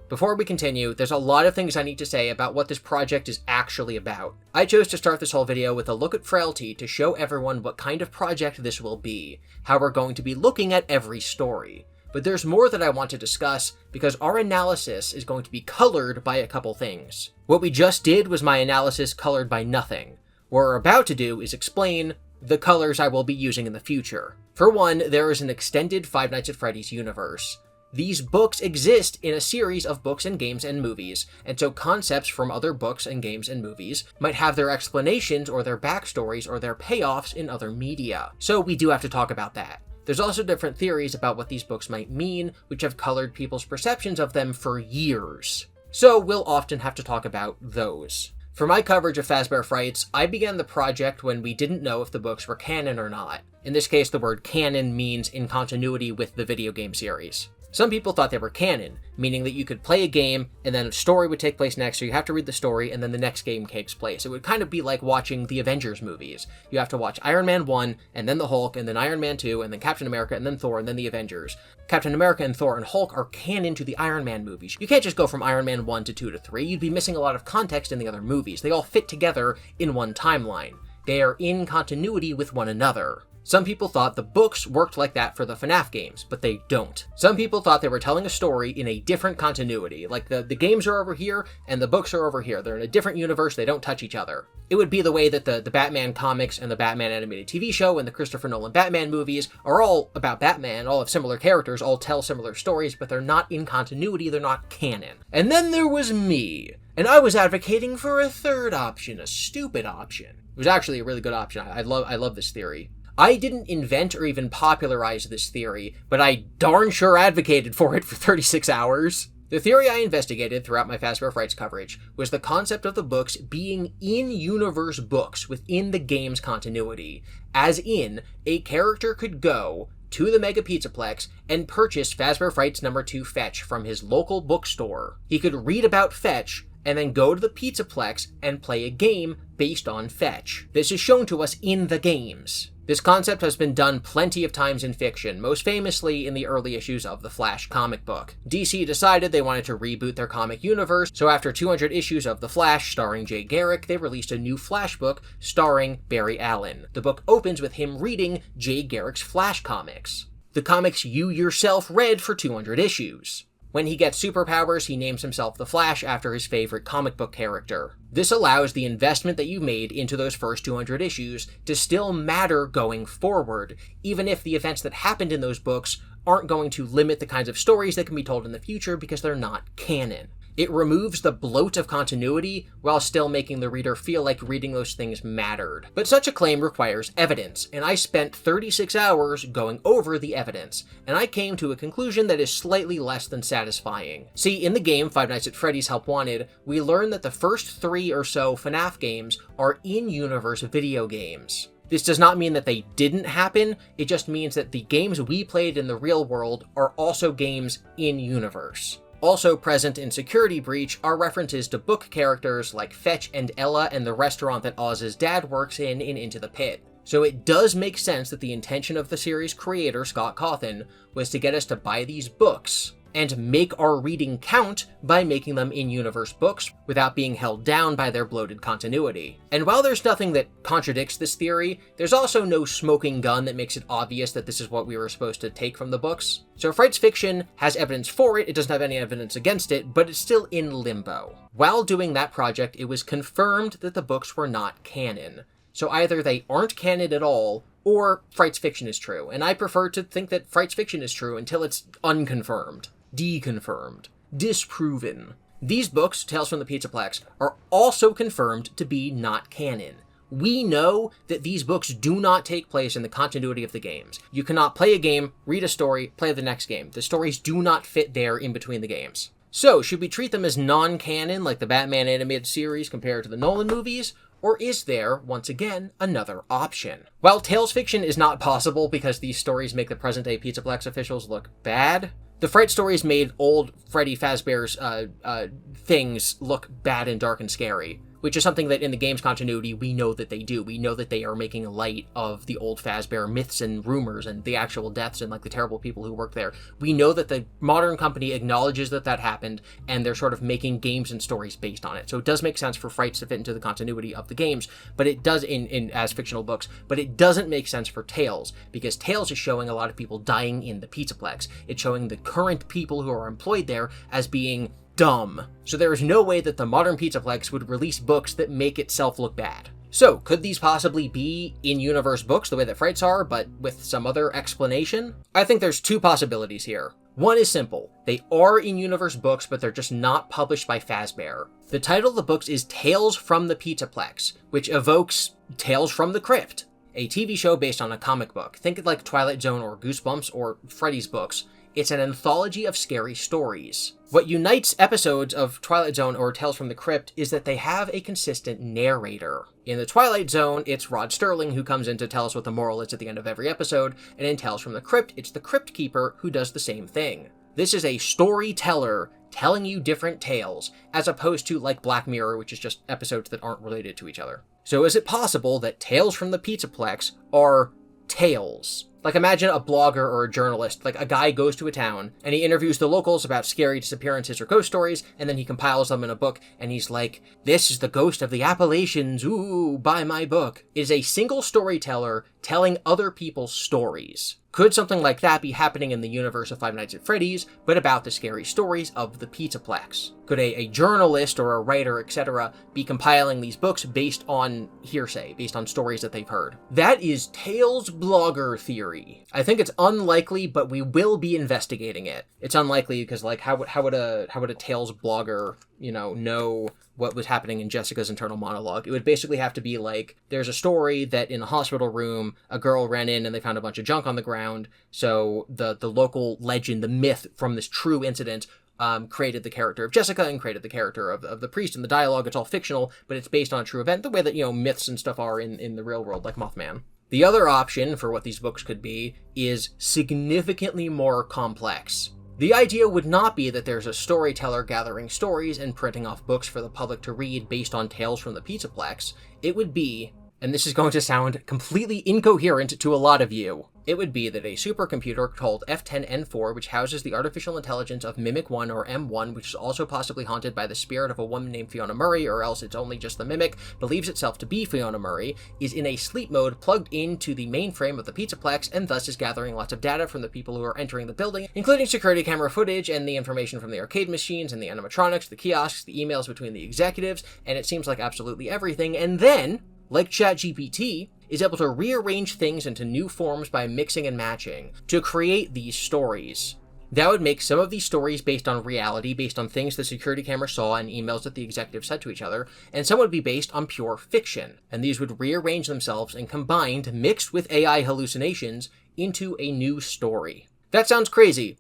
Before we continue, there's a lot of things I need to say about what this project is actually about. I chose to start this whole video with a look at Frailty to show everyone what kind of project this will be, how we're going to be looking at every story. But there's more that I want to discuss because our analysis is going to be colored by a couple things. What we just did was my analysis colored by nothing. What we're about to do is explain the colors I will be using in the future. For one, there is an extended Five Nights at Freddy's universe. These books exist in a series of books and games and movies, and so concepts from other books and games and movies might have their explanations or their backstories or their payoffs in other media. So we do have to talk about that. There's also different theories about what these books might mean, which have colored people's perceptions of them for years. So we'll often have to talk about those. For my coverage of Fazbear Frights, I began the project when we didn't know if the books were canon or not. In this case, the word canon means in continuity with the video game series. Some people thought they were canon, meaning that you could play a game and then a story would take place next, so you have to read the story and then the next game takes place. It would kind of be like watching the Avengers movies. You have to watch Iron Man 1, and then the Hulk, and then Iron Man 2, and then Captain America, and then Thor, and then the Avengers. Captain America and Thor and Hulk are canon to the Iron Man movies. You can't just go from Iron Man 1 to 2 to 3, you'd be missing a lot of context in the other movies. They all fit together in one timeline. They are in continuity with one another. Some people thought the books worked like that for the Fnaf games, but they don't. Some people thought they were telling a story in a different continuity, like the games are over here and the books are over here. They're in a different universe, they don't touch each other. It would be the way that the Batman comics and the Batman animated TV show and the Christopher Nolan Batman movies are all about Batman, all have similar characters, all tell similar stories, but they're not in continuity, they're not canon. And then there was me, and I was advocating for a third option, a stupid option. It was actually a really good option. I love this theory. I didn't invent or even popularize this theory, but I darn sure advocated for it for 36 hours. The theory I investigated throughout my Fazbear Frights coverage was the concept of the books being in-universe books within the game's continuity, as in, a character could go to the Mega Pizzaplex and purchase Fazbear Frights No. 2 Fetch from his local bookstore. He could read about Fetch, and then go to the Pizzaplex and play a game based on Fetch. This is shown to us in the games. This concept has been done plenty of times in fiction, most famously in the early issues of the Flash comic book. DC decided they wanted to reboot their comic universe, so after 200 issues of The Flash starring Jay Garrick, they released a new Flash book starring Barry Allen. The book opens with him reading Jay Garrick's Flash comics. The comics you yourself read for 200 issues. When he gets superpowers, he names himself the Flash after his favorite comic book character. This allows the investment that you made into those first 200 issues to still matter going forward, even if the events that happened in those books aren't going to limit the kinds of stories that can be told in the future because they're not canon. It removes the bloat of continuity while still making the reader feel like reading those things mattered. But such a claim requires evidence, and I spent 36 hours going over the evidence, and I came to a conclusion that is slightly less than satisfying. See, in the game Five Nights at Freddy's Help Wanted, we learn that the first 3 or so Fnaf games are in-universe video games. This does not mean that they didn't happen, it just means that the games we played in the real world are also games in-universe. Also present in Security Breach are references to book characters like Fetch and Ella and the restaurant that Oz's dad works in Into the Pit. So it does make sense that the intention of the series creator, Scott Cawthon, was to get us to buy these books, and make our reading count by making them in-universe books without being held down by their bloated continuity. And while there's nothing that contradicts this theory, there's also no smoking gun that makes it obvious that this is what we were supposed to take from the books. So Fright's fiction has evidence for it, it doesn't have any evidence against it, but it's still in limbo. While doing that project, it was confirmed that the books were not canon. So either they aren't canon at all, or Fright's fiction is true, and I prefer to think that Fright's fiction is true until it's unconfirmed, deconfirmed, disproven. These books, Tales from the Pizzaplex, are also confirmed to be not canon. We know that these books do not take place in the continuity of the games. You cannot play a game, read a story, play the next game. The stories do not fit there in between the games. So, should we treat them as non-canon, like the Batman animated series compared to the Nolan movies? Or is there, once again, another option? While Tales fiction is not possible because these stories make the present-day Pizzaplex officials look bad, the Fright stories made old Freddy Fazbear's things look bad and dark and scary, which is something that in the game's continuity we know that they do. We know that they are making light of the old Fazbear myths and rumors and the actual deaths and like the terrible people who work there. We know that the modern company acknowledges that that happened, and they're sort of making games and stories based on it. So it does make sense for Frights to fit into the continuity of the games, but it does in as fictional books, but it doesn't make sense for Tales, because Tales is showing a lot of people dying in the Pizzaplex. It's showing the current people who are employed there as being dumb. So there is no way that the modern Pizzaplex would release books that make itself look bad. So, could these possibly be in-universe books the way that Frights are, but with some other explanation? I think there's two possibilities here. One is simple. They are in-universe books, but they're just not published by Fazbear. The title of the books is Tales from the Pizzaplex, which evokes Tales from the Crypt, a TV show based on a comic book. Think of like Twilight Zone or Goosebumps or Freddy's books. It's an anthology of scary stories. What unites episodes of Twilight Zone or Tales from the Crypt is that they have a consistent narrator. In the Twilight Zone, it's Rod Sterling who comes in to tell us what the moral is at the end of every episode, and in Tales from the Crypt, it's the Crypt Keeper who does the same thing. This is a storyteller telling you different tales, as opposed to like Black Mirror, which is just episodes that aren't related to each other. So is it possible that Tales from the Pizzaplex are tales? Like, imagine a blogger or a journalist, like a guy goes to a town and he interviews the locals about scary disappearances or ghost stories, and then he compiles them in a book, and he's like, this is the ghost of the Appalachians, ooh, buy my book. It is a single storyteller telling other people's stories. Could something like that be happening in the universe of Five Nights at Freddy's, but about the scary stories of the Pizzaplex? Could a journalist or a writer, etc., be compiling these books based on hearsay, based on stories that they've heard? That is talesblogger theory. I think it's unlikely, but we will be investigating it. It's unlikely because, like, how would a Tales blogger, know what was happening in Jessica's internal monologue? It would basically have to be like, there's a story that in a hospital room, a girl ran in and they found a bunch of junk on the ground. So the local legend, the myth from this true incident, created the character of Jessica and created the character of the priest, and the dialogue, it's all fictional, but it's based on a true event, the way that, myths and stuff are in the real world, like Mothman. The other option for what these books could be is significantly more complex. The idea would not be that there's a storyteller gathering stories and printing off books for the public to read based on Tales from the Pizzaplex. It would be, and this is going to sound completely incoherent to a lot of you, it would be that a supercomputer called F10N4, which houses the artificial intelligence of Mimic 1 or M1, which is also possibly haunted by the spirit of a woman named Fiona Murray, or else it's only just the Mimic, believes itself to be Fiona Murray, is in a sleep mode plugged into the mainframe of the Pizzaplex, and thus is gathering lots of data from the people who are entering the building, including security camera footage and the information from the arcade machines and the animatronics, the kiosks, the emails between the executives, and it seems like absolutely everything, and then, like ChatGPT, is able to rearrange things into new forms by mixing and matching to create these stories. That would make some of these stories based on reality, based on things the security camera saw and emails that the executives said to each other, and some would be based on pure fiction, and these would rearrange themselves and combined, mixed with AI hallucinations, into a new story. That sounds crazy.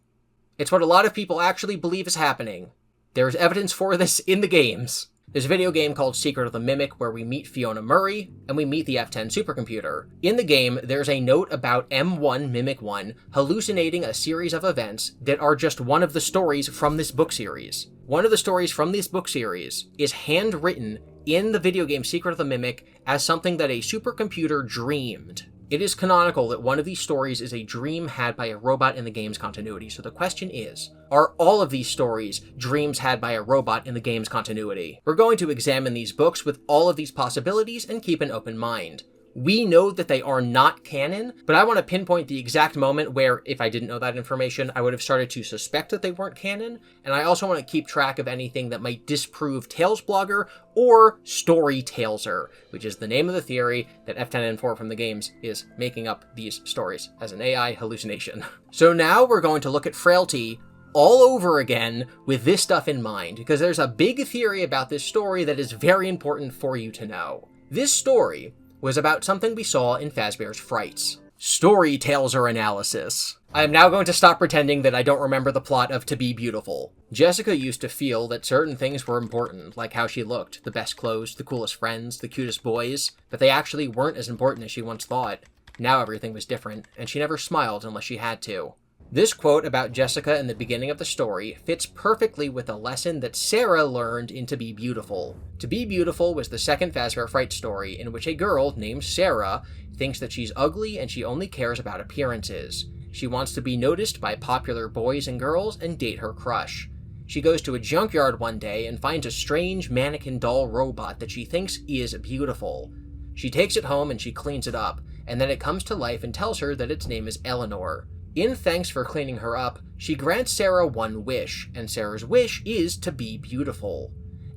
It's what a lot of people actually believe is happening. There's evidence for this in the games. There's a video game called Secret of the Mimic where we meet Fiona Murray and we meet the F10 supercomputer. In the game, there's a note about M1 Mimic 1 hallucinating a series of events that are just one of the stories from this book series. One of the stories from this book series is handwritten in the video game Secret of the Mimic as something that a supercomputer dreamed. It is canonical that one of these stories is a dream had by a robot in the game's continuity, so the question is, are all of these stories dreams had by a robot in the game's continuity? We're going to examine these books with all of these possibilities and keep an open mind. We know that they are not canon, but I want to pinpoint the exact moment where, if I didn't know that information, I would have started to suspect that they weren't canon, and I also want to keep track of anything that might disprove talesblogger or storytaleser, which is the name of the theory that F10N4 from the games is making up these stories as an AI hallucination. So now we're going to look at Frailty all over again with this stuff in mind, because there's a big theory about this story that is very important for you to know. This story was about something we saw in Fazbear's Frights. Storytaleser analysis. I am now going to stop pretending that I don't remember the plot of To Be Beautiful. Jessica used to feel that certain things were important, like how she looked, the best clothes, the coolest friends, the cutest boys, but they actually weren't as important as she once thought. Now everything was different, and she never smiled unless she had to. This quote about Jessica in the beginning of the story fits perfectly with a lesson that Sarah learned in To Be Beautiful. To Be Beautiful was the second Fazbear Fright story in which a girl named Sarah thinks that she's ugly and she only cares about appearances. She wants to be noticed by popular boys and girls and date her crush. She goes to a junkyard one day and finds a strange mannequin doll robot that she thinks is beautiful. She takes it home and she cleans it up, and then it comes to life and tells her that its name is Eleanor. In thanks for cleaning her up, she grants Sarah one wish, and Sarah's wish is to be beautiful.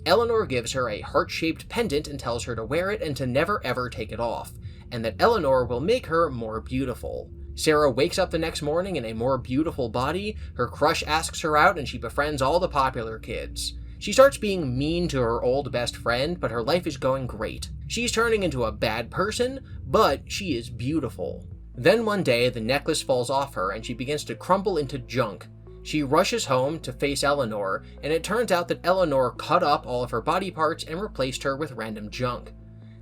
Eleanor gives her a heart-shaped pendant and tells her to wear it and to never ever take it off, and that Eleanor will make her more beautiful. Sarah wakes up the next morning in a more beautiful body, her crush asks her out, and she befriends all the popular kids. She starts being mean to her old best friend, but her life is going great. She's turning into a bad person, but she is beautiful. Then one day, the necklace falls off her and she begins to crumble into junk. She rushes home to face Eleanor, and it turns out that Eleanor cut up all of her body parts and replaced her with random junk.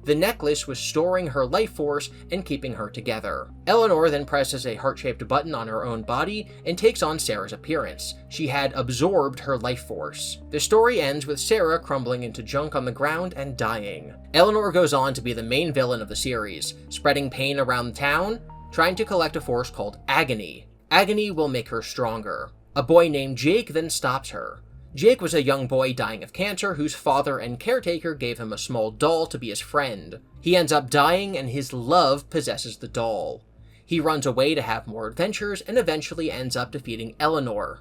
The necklace was storing her life force and keeping her together. Eleanor then presses a heart-shaped button on her own body and takes on Sarah's appearance. She had absorbed her life force. The story ends with Sarah crumbling into junk on the ground and dying. Eleanor goes on to be the main villain of the series, spreading pain around town, trying to collect a force called Agony. Agony will make her stronger. A boy named Jake then stops her. Jake was a young boy dying of cancer whose father and caretaker gave him a small doll to be his friend. He ends up dying and his love possesses the doll. He runs away to have more adventures and eventually ends up defeating Eleanor.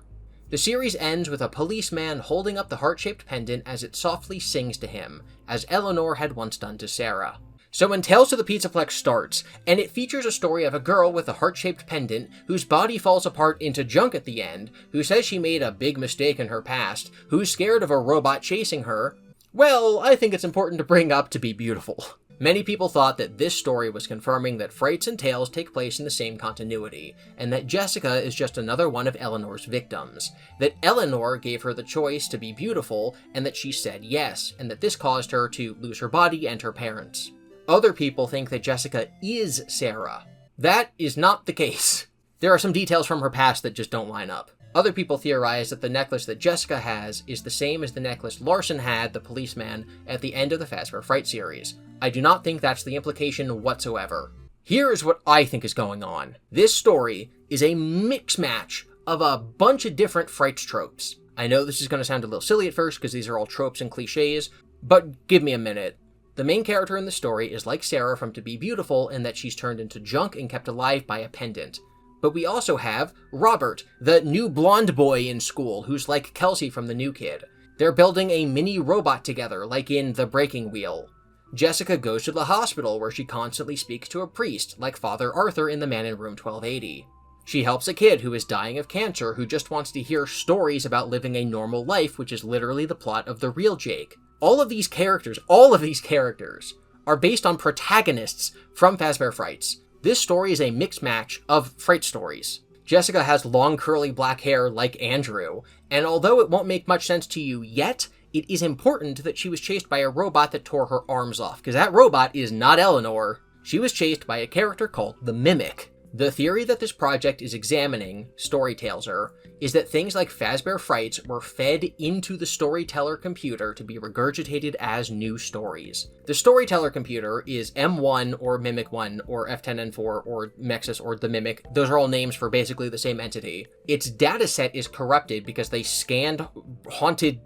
The series ends with a policeman holding up the heart-shaped pendant as it softly sings to him, as Eleanor had once done to Sarah. So when Tales to the Pizzaplex starts, and it features a story of a girl with a heart-shaped pendant, whose body falls apart into junk at the end, who says she made a big mistake in her past, who's scared of a robot chasing her, well, I think it's important to bring up To Be Beautiful. Many people thought that this story was confirming that Frights and Tales take place in the same continuity, and that Jessica is just another one of Eleanor's victims, that Eleanor gave her the choice to be beautiful, and that she said yes, and that this caused her to lose her body and her parents. Other people think that Jessica is Sarah. That is not the case. There are some details from her past that just don't line up. Other people theorize that the necklace that Jessica has is the same as the necklace Larson had, the policeman, at the end of the Fazbear Fright series. I do not think that's the implication whatsoever. Here is what I think is going on. This story is a mix-match of a bunch of different Frights tropes. I know this is going to sound a little silly at first because these are all tropes and cliches, but give me a minute. The main character in the story is like Sarah from To Be Beautiful in that she's turned into junk and kept alive by a pendant. But we also have Robert, the new blonde boy in school who's like Kelsey from The New Kid. They're building a mini robot together, like in The Breaking Wheel. Jessica goes to the hospital where she constantly speaks to a priest, like Father Arthur in The Man in Room 1280. She helps a kid who is dying of cancer who just wants to hear stories about living a normal life, which is literally the plot of The Real Jake. All of these characters are based on protagonists from Fazbear Frights. This story is a mixed match of Fright stories. Jessica has long curly black hair like Andrew, and although it won't make much sense to you yet, it is important that she was chased by a robot that tore her arms off, because that robot is not Eleanor. She was chased by a character called the Mimic. The theory that this project is examining, storytaleser, is that things like Fazbear Frights were fed into the storyteller computer to be regurgitated as new stories. The storyteller computer is M1 or Mimic 1 or F10N4 or Mexus or the Mimic. Those are all names for basically the same entity. Its dataset is corrupted because they scanned haunted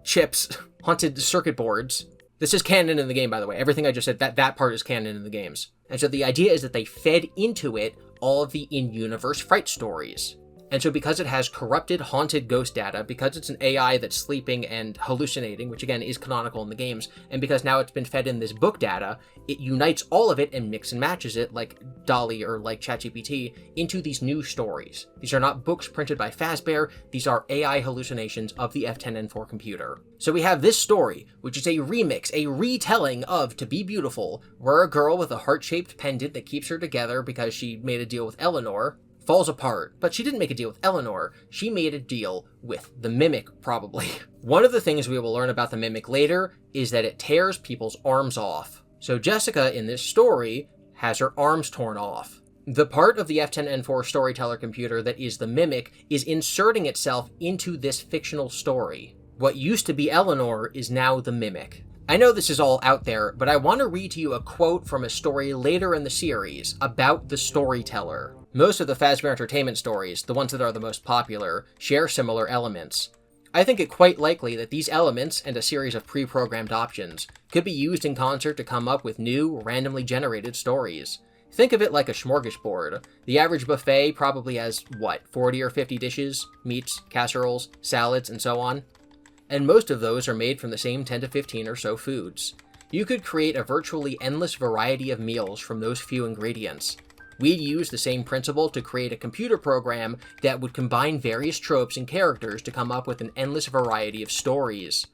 chips, haunted circuit boards. This is canon in the game, by the way. Everything I just said, that part is canon in the games. And so the idea is that they fed into it all of the in-universe fright stories. And so because it has corrupted, haunted ghost data, because it's an AI that's sleeping and hallucinating, which again is canonical in the games, and because now it's been fed in this book data, it unites all of it and mix and matches it, like DALL-E or like ChatGPT, into these new stories. These are not books printed by Fazbear, these are AI hallucinations of the F10N4 computer. So we have this story, which is a remix, a retelling of To Be Beautiful, where a girl with a heart-shaped pendant that keeps her together because she made a deal with Eleanor, falls apart. But she didn't make a deal with Eleanor, she made a deal with the Mimic, probably. One of the things we will learn about the Mimic later is that it tears people's arms off. So Jessica, in this story, has her arms torn off. The part of the F10N4 storyteller computer that is the Mimic is inserting itself into this fictional story. What used to be Eleanor is now the Mimic. I know this is all out there, but I want to read to you a quote from a story later in the series about the storyteller. Most of the Fazbear Entertainment stories, the ones that are the most popular, share similar elements. I think it quite likely that these elements, and a series of pre-programmed options, could be used in concert to come up with new, randomly generated stories. Think of it like a smorgasbord. The average buffet probably has, 40 or 50 dishes, meats, casseroles, salads, and so on? And most of those are made from the same 10 to 15 or so foods. You could create a virtually endless variety of meals from those few ingredients. We'd use the same principle to create a computer program that would combine various tropes and characters to come up with an endless variety of stories.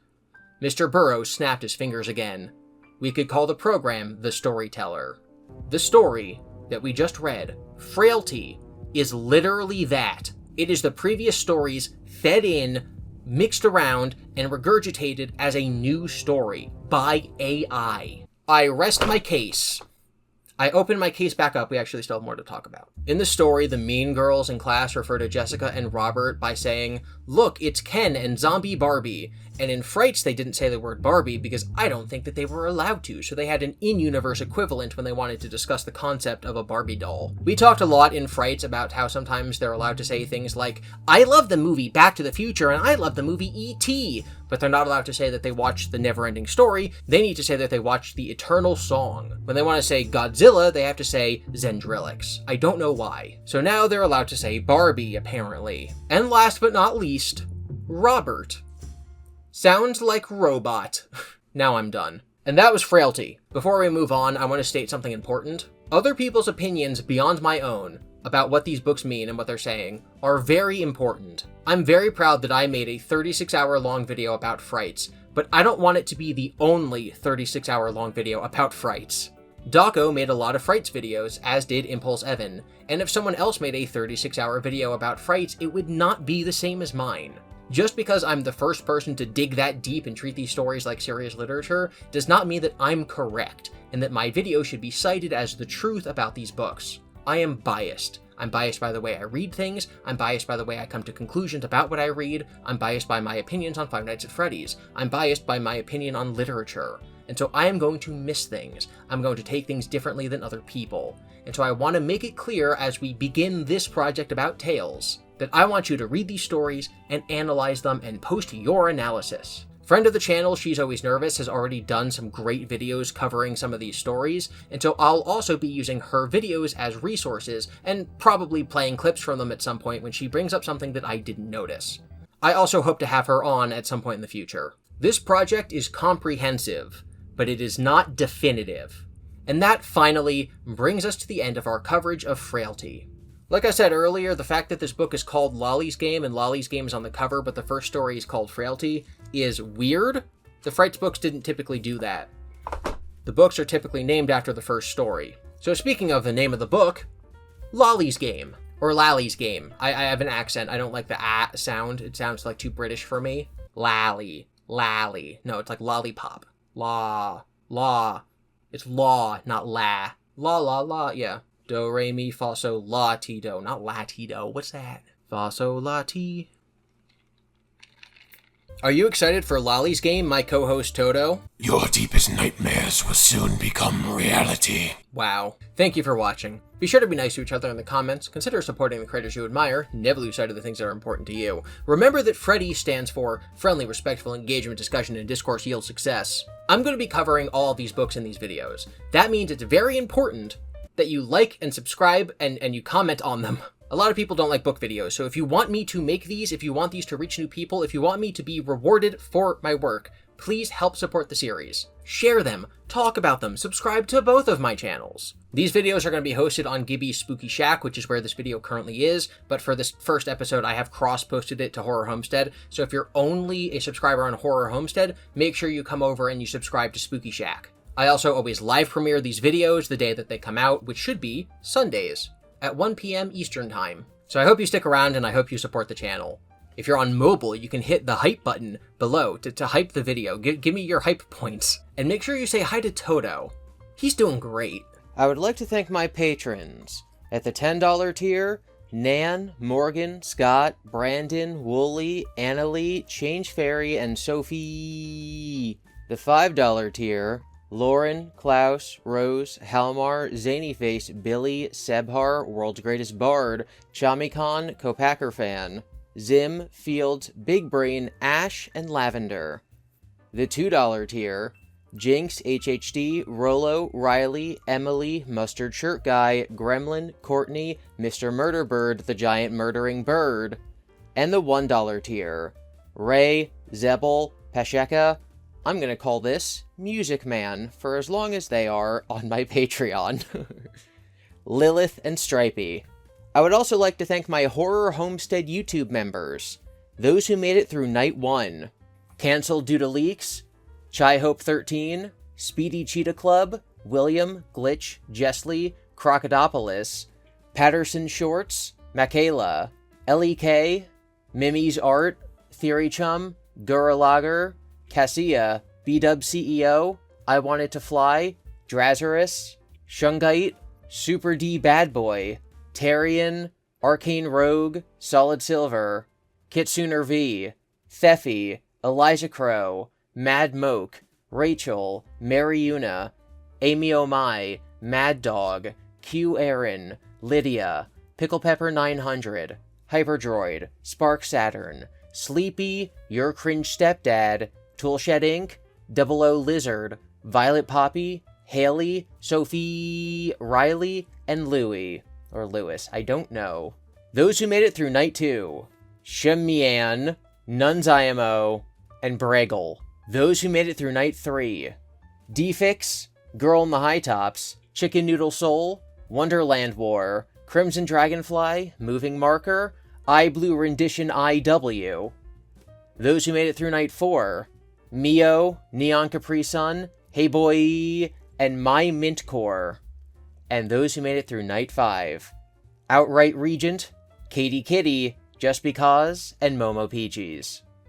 Mr. Burroughs snapped his fingers again. We could call the program the Storyteller. The story that we just read, Frailty, is literally that. It is the previous stories fed in, mixed around, and regurgitated as a new story by AI. I rest my case. I open my case back up, we actually still have more to talk about. In the story, the mean girls in class refer to Jessica and Robert by saying, "Look, it's Ken and Zombie Barbie." And in Frights, they didn't say the word Barbie because I don't think that they were allowed to, so they had an in-universe equivalent when they wanted to discuss the concept of a Barbie doll. We talked a lot in Frights about how sometimes they're allowed to say things like, "I love the movie Back to the Future and I love the movie E.T., but they're not allowed to say that they watched the never-ending story, they need to say that they watched the eternal song. When they want to say Godzilla, they have to say Zendrillix. I don't know why. So now they're allowed to say Barbie, apparently. And last but not least, Robert. Sounds like robot. Now I'm done. And that was Frailty. Before we move on, I want to state something important. Other people's opinions beyond my own about what these books mean and what they're saying are very important. I'm very proud that I made a 36-hour-long video about Frights, but I don't want it to be the only 36-hour-long video about Frights. Dawko made a lot of Frights videos, as did Impulse Evan, and if someone else made a 36-hour video about Frights, it would not be the same as mine. Just because I'm the first person to dig that deep and treat these stories like serious literature does not mean that I'm correct, and that my video should be cited as the truth about these books. I am biased. I'm biased by the way I read things, I'm biased by the way I come to conclusions about what I read, I'm biased by my opinions on Five Nights at Freddy's, I'm biased by my opinion on literature. And so I am going to miss things. I'm going to take things differently than other people. And so I want to make it clear as we begin this project about Tales, that I want you to read these stories and analyze them and post your analysis. Friend of the channel, She's Always Nervous, has already done some great videos covering some of these stories, and so I'll also be using her videos as resources, and probably playing clips from them at some point when she brings up something that I didn't notice. I also hope to have her on at some point in the future. This project is comprehensive, but it is not definitive. And that finally brings us to the end of our coverage of Frailty. Like I said earlier, the fact that this book is called Lally's Game and Lally's Game is on the cover, but the first story is called Frailty, is weird. The Frights books didn't typically do that. The books are typically named after the first story. So speaking of the name of the book, Lally's Game, or Lally's Game. I have an accent. I don't like the ah sound. It sounds like too British for me. Lally. Lally. No, it's like lollipop. Law. Law. It's law, not la. La, la, la, yeah. Do, re, mi, fa, sol, la, ti, do. Not la, ti, do. What's that? Fa, sol, la, ti. Are you excited for Lally's game, my co-host Toto? Your deepest nightmares will soon become reality. Wow. Thank you for watching. Be sure to be nice to each other in the comments, consider supporting the creators you admire, never lose sight of the things that are important to you. Remember that Freddy stands for Friendly, Respectful Engagement, Discussion, and Discourse Yield Success. I'm going to be covering all of these books in these videos. That means it's very important that you like and subscribe and you comment on them. A lot of people don't like book videos, so if you want me to make these, if you want these to reach new people, if you want me to be rewarded for my work, please help support the series. Share them, talk about them, subscribe to both of my channels. These videos are going to be hosted on GiBi's Spooky Shack, which is where this video currently is, but for this first episode I have cross-posted it to Horror Homestead, so if you're only a subscriber on Horror Homestead, make sure you come over and you subscribe to Spooky Shack. I also always live premiere these videos the day that they come out, which should be Sundays at 1 p.m. Eastern Time. So I hope you stick around and I hope you support the channel. If you're on mobile, you can hit the hype button below to hype the video. Give me your hype points. And make sure you say hi to Toto. He's doing great. I would like to thank my patrons. At the $10 tier, Nan, Morgan, Scott, Brandon, Wooly, Annalie, Change Fairy, and Sophie. The $5 tier, Lauren, Klaus, Rose, Halmar, Zanyface, Billy, Sebhar, World's Greatest Bard, Chamikon, Kopacker Fan, Zim, Fields, Big Brain, Ash, and Lavender. The $2 tier, Jinx, HHD, Rolo, Riley, Emily, Mustard Shirt Guy, Gremlin, Courtney, Mr. Murderbird, the Giant Murdering Bird. And the $1 tier, Ray, Zebel, Pesheka. I'm going to call this Music Man for as long as they are on my Patreon. Lilith and Stripey. I would also like to thank my Horror Homestead YouTube members, those who made it through Night 1. Cancelled Due to Leaks, Chai Hope 13, Speedy Cheetah Club, William, Glitch, Jessley, Crocodopoulos, Patterson Shorts, Michaela, L.E.K., Mimi's Art, Theory Chum, Guralager, Cassia, B-Dub CEO, I Wanted to Fly, Drazarus, Shungite, Super D Bad Boy, Tarian, Arcane Rogue, Solid Silver, Kitsuner V, Theffy, Elijah Crow, Mad Moke, Rachel, Mariuna, Amy O'Mai, Mad Dog, Q Aaron, Lydia, Pickle Pepper 900, Hyperdroid, Spark Saturn, Sleepy, Your Cringe Stepdad, Toolshed Inc., Double O Lizard, Violet Poppy, Haley, Sophie, Riley, and Louie. Or Lewis, I don't know. Those who made it through Night 2. Shemian, Nuns IMO, and Bregel. Those who made it through Night 3. Defix, Girl in the High Tops, Chicken Noodle Soul, Wonderland War, Crimson Dragonfly, Moving Marker, I Blue Rendition IW. Those who made it through Night 4. Mio, Neon Capri Sun, Hey Boy, and My Mint Core. And those who made it through Night 5. Outright Regent, Katie Kitty, Just Because, and Momo Peaches.